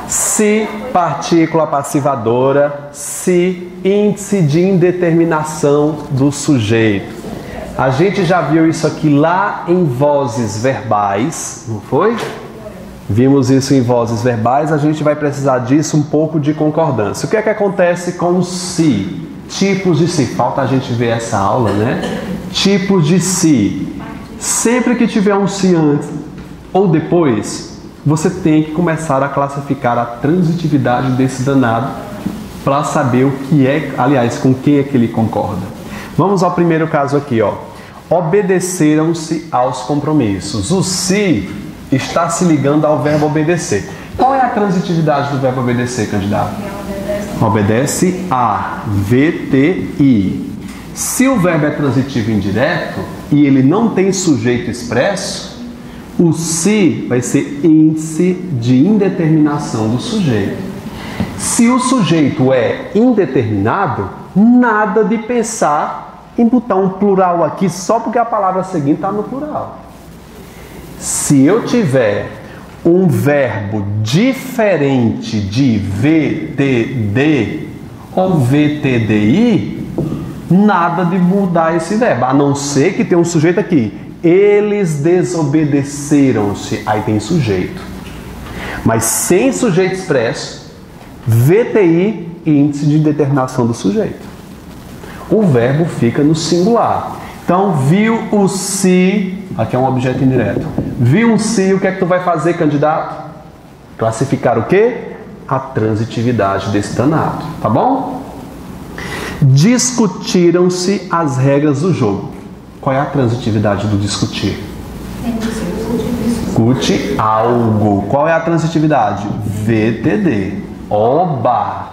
Se, partícula passivadora, se, índice de indeterminação do sujeito. A gente já viu isso aqui lá em vozes verbais, não foi? Vimos isso em vozes verbais, a gente vai precisar disso um pouco de concordância. O que é que acontece com o se? Tipos de se. Falta a gente ver essa aula, né? Tipos de se. Sempre que tiver um se antes ou depois, você tem que começar a classificar a transitividade desse danado para saber o que é, aliás, com quem é que ele concorda. Vamos ao primeiro caso aqui, ó. Obedeceram-se aos compromissos. O se está se ligando ao verbo obedecer. Qual é a transitividade do verbo obedecer, candidato? Obedece a, VTI. Se o verbo é transitivo indireto e ele não tem sujeito expresso, o se vai ser índice de indeterminação do sujeito. Se o sujeito é indeterminado, nada de pensar em botar um plural aqui só porque a palavra seguinte está no plural. Se eu tiver um verbo diferente de VTD ou VTDI, nada de mudar esse verbo, a não ser que tenha um sujeito aqui. Eles desobedeceram-se, aí tem sujeito. Mas sem sujeito expresso, VTI, índice de determinação do sujeito. O verbo fica no singular. Então, viu o se, aqui é um objeto indireto. Viu um se, o que é que tu vai fazer, candidato? Classificar o quê? A transitividade desse danado, tá bom? Discutiram-se as regras do jogo. Qual é a transitividade do discutir? Discute algo. Qual é a transitividade? VTD. Oba!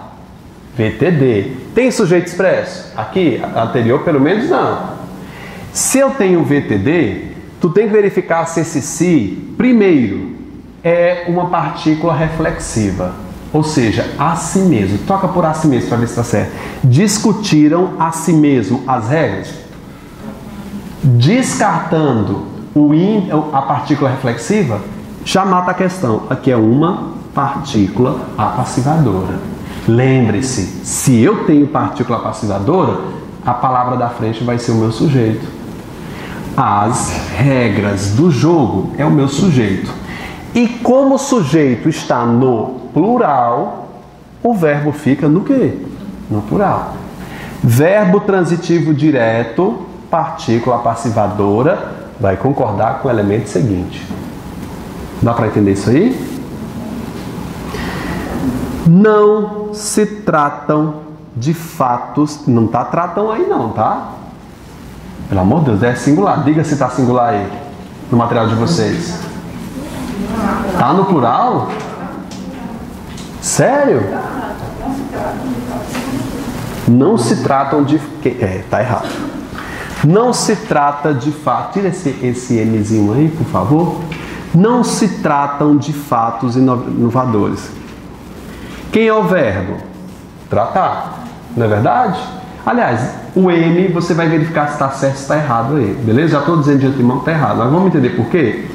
VTD. Tem sujeito expresso? Aqui, anterior pelo menos não. Se eu tenho VTD, tu tem que verificar se esse se, primeiro, é uma partícula reflexiva. Ou seja, a si mesmo. Troca por a si mesmo para ver se está certo. Discutiram a si mesmo as regras. Descartando a partícula reflexiva, já mata a questão. Aqui é uma partícula apassivadora. Lembre-se, se eu tenho partícula apassivadora, a palavra da frente vai ser o meu sujeito. As regras do jogo é o meu sujeito. E como o sujeito está no plural, o verbo fica no quê? No plural. Verbo transitivo direto, partícula passivadora, vai concordar com o elemento seguinte. Dá para entender isso aí? Não se tratam de fatos. Não tá tratando aí não, tá? Pelo amor de Deus, é singular. Diga se está singular aí no material de vocês. Tá no plural? Sério? Não se tratam de... tá errado. Não se trata de fato. Tira esse Mzinho aí, por favor. Não se tratam de fatos inovadores. Quem é o verbo? Tratar. Não é verdade? Aliás, o M você vai verificar se está certo ou se está errado aí. Beleza? Já estou dizendo de antemão que está errado. Mas vamos entender por quê?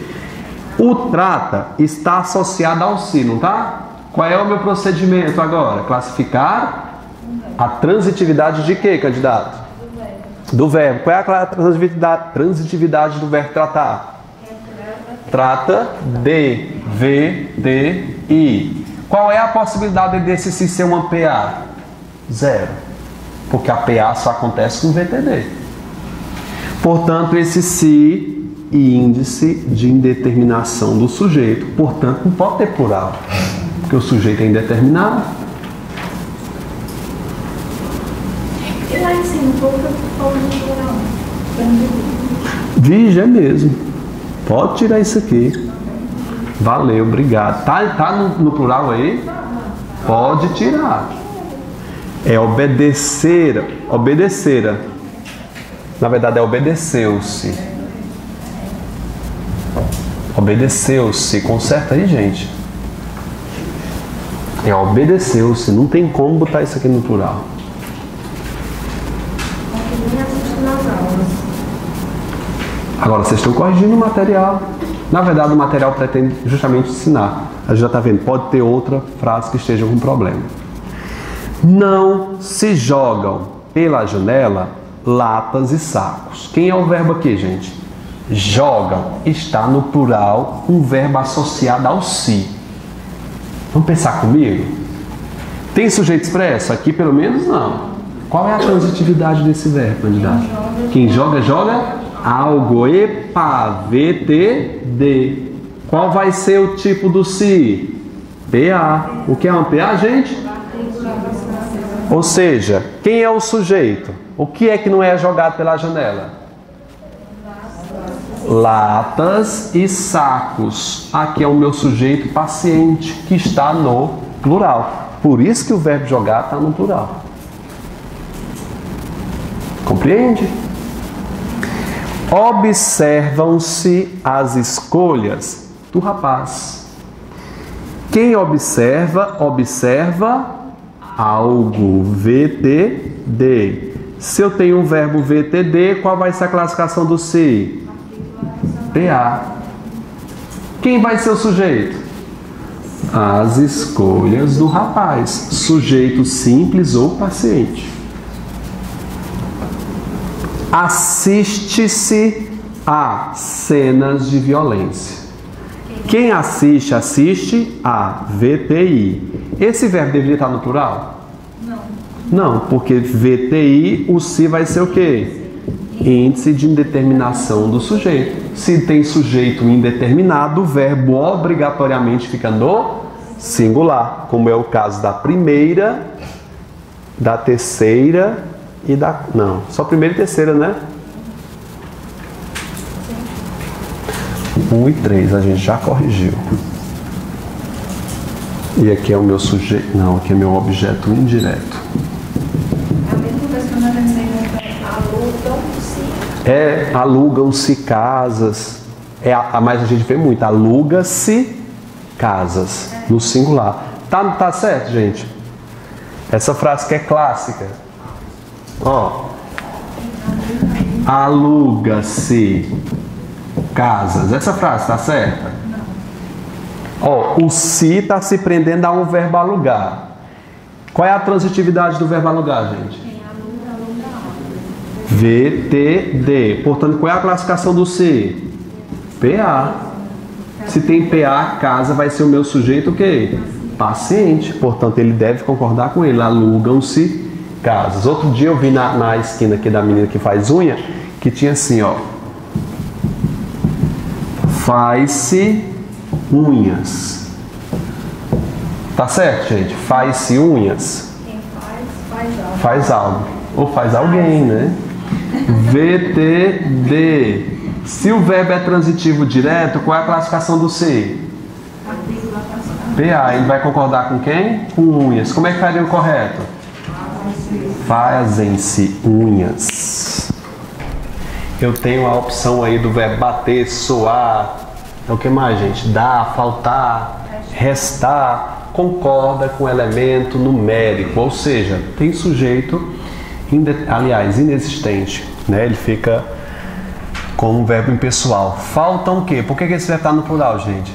O trata está associado ao se, não está? Qual é o meu procedimento agora? Classificar A transitividade de quê, candidato? Do verbo. Qual é a transitividade do verbo tratar? Trata de, vê, de, i. Qual é a possibilidade desse se ser uma PA? Zero. Porque a PA só acontece com VTD. Portanto, esse se índice de indeterminação do sujeito. Portanto, não pode ter plural. Porque o sujeito é indeterminado. E lá em cima, o povo de plural. Vige, é mesmo. Pode tirar isso aqui. Valeu, obrigado. Tá no plural aí? Pode tirar. É obedecera. Obedecera. Na verdade é obedeceu-se. Obedeceu-se. Conserta aí, gente. É obedeceu-se. Não tem como botar isso aqui no plural. Agora, vocês estão corrigindo o material. Na verdade, o material pretende justamente ensinar. A gente já está vendo, pode ter outra frase que esteja com problema. Não se jogam pela janela latas e sacos. Quem é o verbo aqui, gente? Jogam. Está no plural, um verbo associado ao si. Vamos pensar comigo? Tem sujeito expresso? Aqui, pelo menos, não. Qual é a transitividade desse verbo, candidato? Quem joga, joga algo. Epa, VTD. Qual vai ser o tipo do si? PA. O que é uma PA, gente? Ou seja, quem é o sujeito? O que é que não é jogado pela janela? Latas e sacos. Aqui é o meu sujeito paciente, que está no plural. Por isso que o verbo jogar está no plural. Compreende? Observam-se as escolhas do rapaz. Quem observa, observa algo. VTD. Se eu tenho um verbo VTD, qual vai ser a classificação do si? PA. Quem vai ser o sujeito? As escolhas do rapaz. Sujeito simples ou paciente. Assiste-se a cenas de violência. Quem assiste, assiste a VTI. Esse verbo deveria estar no plural? Não. Não, porque VTI, o si vai ser o quê? Índice de indeterminação do sujeito. Se tem sujeito indeterminado, o verbo obrigatoriamente fica no singular, como é o caso da primeira, da terceira e da... Não, só primeira e terceira, né? 1 e 3, a gente já corrigiu. E aqui é o meu sujeito... Não, aqui é meu objeto indireto. A mesma coisa que nós alugam-se. É, alugam-se casas. Mas a gente vê muito, aluga-se casas, no singular. Tá certo, gente? Essa frase que é clássica. Ó, aluga-se casas. Essa frase tá certa? Ó, o si está se prendendo a um verbo alugar. Qual é a transitividade do verbo alugar, gente? VTD. Portanto, qual é a classificação do si? PA. Se tem PA, casa vai ser o meu sujeito o quê? Paciente. Portanto, ele deve concordar com ele. Alugam-se casas. Outro dia eu vi na esquina aqui da menina que faz unha, que tinha assim, ó. Faz-se unhas. Tá certo, gente? Faz-se unhas. Quem faz algo. Faz algo. Ou faz alguém, né? VTD. Se o verbo é transitivo direto, qual é a classificação do C? PA. Ele vai concordar com quem? Com unhas. Como é que faria o correto? Fazem-se unhas. Eu tenho a opção aí do verbo bater, soar. É o que mais, gente? Dar, faltar, restar. Concorda com o elemento numérico. Ou seja, tem sujeito, aliás, inexistente. Né? Ele fica como um verbo impessoal. Faltam o quê? Por que esse verbo está no plural, gente?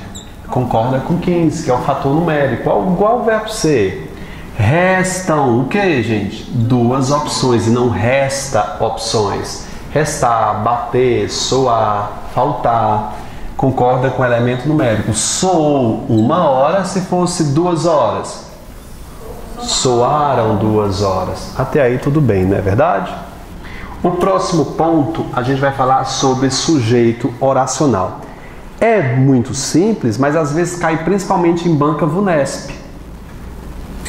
Concorda com 15, que é o fator numérico. Igual o verbo ser. Restam o que, gente? 2 opções e não resta opções. Restar, bater, soar, faltar. Concorda com o elemento numérico. Soou 1 hora se fosse 2 horas. Soaram 2 horas. Até aí tudo bem, não é verdade? O próximo ponto a gente vai falar sobre sujeito oracional. É muito simples, mas às vezes cai principalmente em banca VUNESP.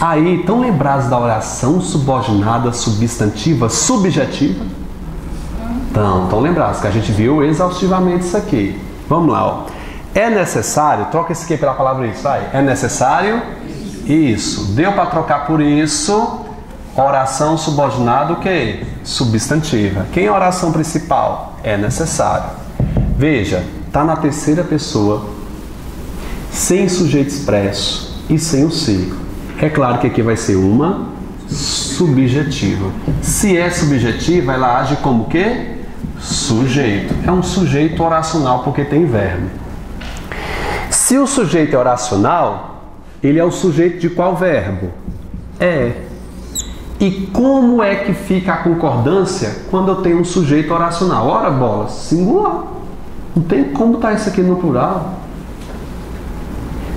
Aí, estão lembrados da oração subordinada, substantiva, subjetiva? Estão lembrados, que a gente viu exaustivamente isso aqui. Vamos lá, ó. É necessário, troca isso aqui pela palavra isso, vai. É necessário? Isso. Deu para trocar por isso? Oração subordinada o quê? Substantiva. Quem é a oração principal? É necessário. Veja, está na terceira pessoa, sem sujeito expresso e sem o ser. É claro que aqui vai ser uma subjetiva. Se é subjetiva, ela age como o quê? Sujeito. É um sujeito oracional porque tem verbo. Se o sujeito é oracional, ele é o sujeito de qual verbo? É. E como é que fica a concordância quando eu tenho um sujeito oracional? Ora, bola, singular. Não tem como estar isso aqui no plural.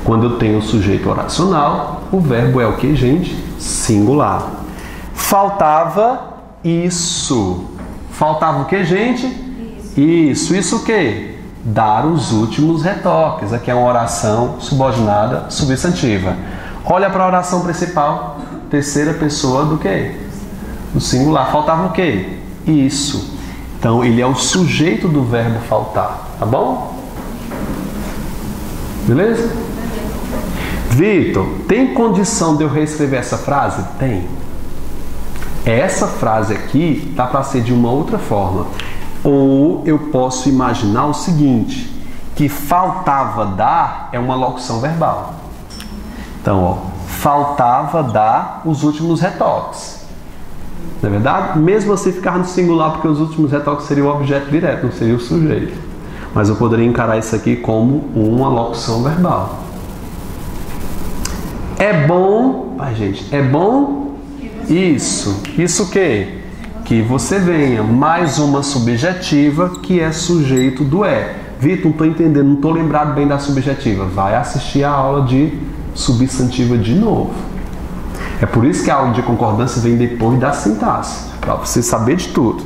Quando eu tenho um sujeito oracional, o verbo é o que, gente? Singular. Faltava isso. Faltava o que, gente? Isso o que? Dar os últimos retoques. Aqui é uma oração subordinada substantiva. Olha para a oração principal. Terceira pessoa do que? Do singular. Faltava o que? Isso. Então, ele é o sujeito do verbo faltar. Tá bom? Beleza? Vitor, tem condição de eu reescrever essa frase? Tem. Essa frase aqui dá para ser de uma outra forma. Ou eu posso imaginar o seguinte, que faltava dar é uma locução verbal. Então, ó, faltava dar os últimos retoques. Não é verdade? Mesmo assim ficar no singular, porque os últimos retoques seriam o objeto direto, não seria o sujeito. Mas eu poderia encarar isso aqui como uma locução verbal. É bom, gente, é bom isso. Isso o quê? Que você venha. Mais uma subjetiva que é sujeito do é. Vitor, não estou entendendo, não estou lembrado bem da subjetiva. Vai assistir a aula de substantiva de novo. É por isso que a aula de concordância vem depois da sintaxe, para você saber de tudo.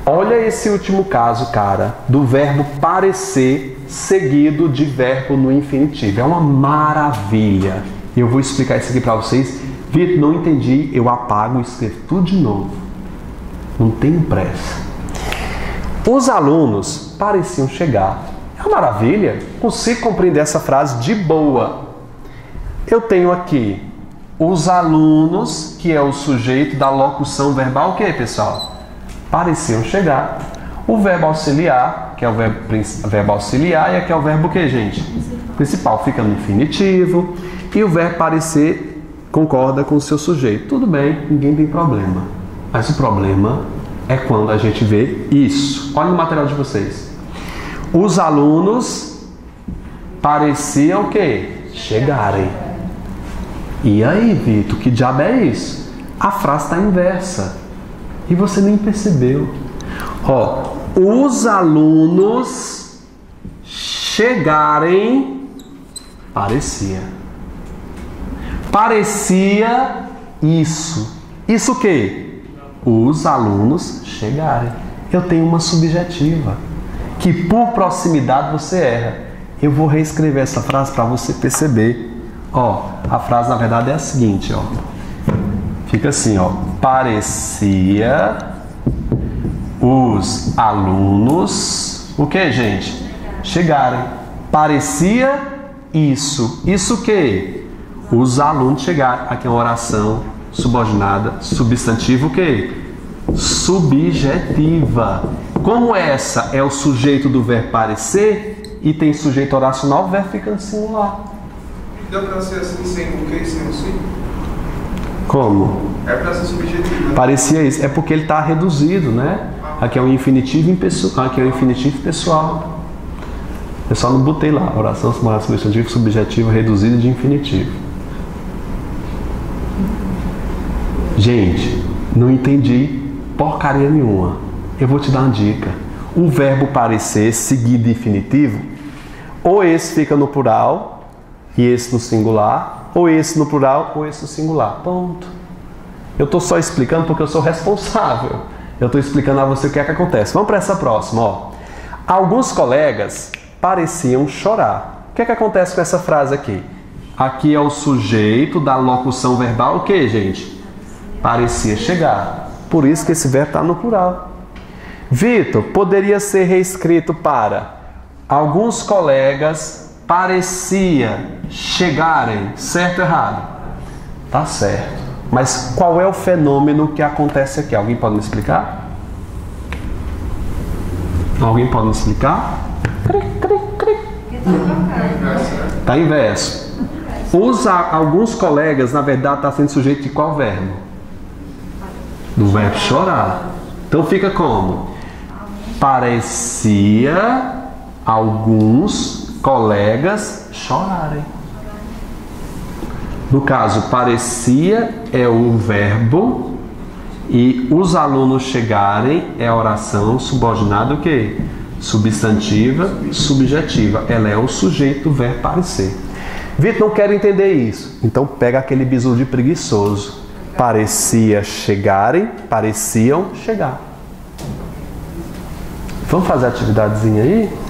Olha esse último caso, cara, do verbo parecer seguido de verbo no infinitivo. É uma maravilha. E eu vou explicar isso aqui para vocês. Vitor, não entendi, eu apago e escrevo tudo de novo. Não tenho pressa. Os alunos pareciam chegar. É uma maravilha. Consigo compreender essa frase de boa. Eu tenho aqui os alunos, que é o sujeito da locução verbal, o que, pessoal? Pareciam chegar. O verbo auxiliar, que é o verbo auxiliar, e aqui é o verbo o que, gente? Principal, fica no infinitivo. E o verbo parecer concorda com o seu sujeito. Tudo bem, ninguém tem problema. Mas o problema é quando a gente vê isso. Olha no material de vocês. Os alunos pareciam o quê? Chegarem. E aí, Vitor, que diabo é isso? A frase está inversa. E você nem percebeu. Ó, os alunos chegarem, parecia. Parecia isso. Isso o quê? Os alunos chegarem. Eu tenho uma subjetiva que por proximidade você erra. Eu vou reescrever essa frase para você perceber. Ó, a frase na verdade é a seguinte, ó. Fica assim, ó. Parecia os alunos, o que, gente? Chegarem. Parecia isso. Isso o que? Os alunos chegarem. Aqui é uma oração subordinada, substantivo o que? Subjetiva. Como essa é o sujeito do verbo parecer e tem sujeito oracional, o verbo fica no singular. Dá para ser assim sem o que e sem o sim? Como? É para ser subjetivo. Parecia isso. É porque ele está reduzido, né? Aqui é um infinitivo impessoal. Aqui é um infinitivo pessoal. Eu só não botei lá. Oração substantivo subjetivo reduzido de infinitivo. Gente, não entendi porcaria nenhuma. Eu vou te dar uma dica. O verbo parecer seguido de infinitivo, ou esse fica no plural e esse no singular, ou esse no plural ou esse no singular. Ponto. Eu estou só explicando porque eu sou responsável. Eu estou explicando a você o que é que acontece. Vamos para essa próxima. Ó. Alguns colegas pareciam chorar. O que é que acontece com essa frase aqui? Aqui é o sujeito da locução verbal, o que, gente? Parecia chegar. Por isso que esse verbo está no plural. Vitor, poderia ser reescrito para alguns colegas parecia chegarem. Certo ou errado? Tá certo. Mas qual é o fenômeno que acontece aqui? Alguém pode me explicar? Alguém pode me explicar? Está inverso. Alguns colegas, na verdade, está sendo sujeito de qual verbo? Do verbo chorar. Então fica como? Parecia alguns colegas chorarem. No caso, parecia é o verbo e os alunos chegarem é a oração subordinada o quê? Substantiva, subjetiva. Ela é o sujeito do verbo parecer. Vitor, não quero entender isso. Então pega aquele bizu de preguiçoso. Parecia chegarem, pareciam chegar. Vamos fazer a atividadezinha aí?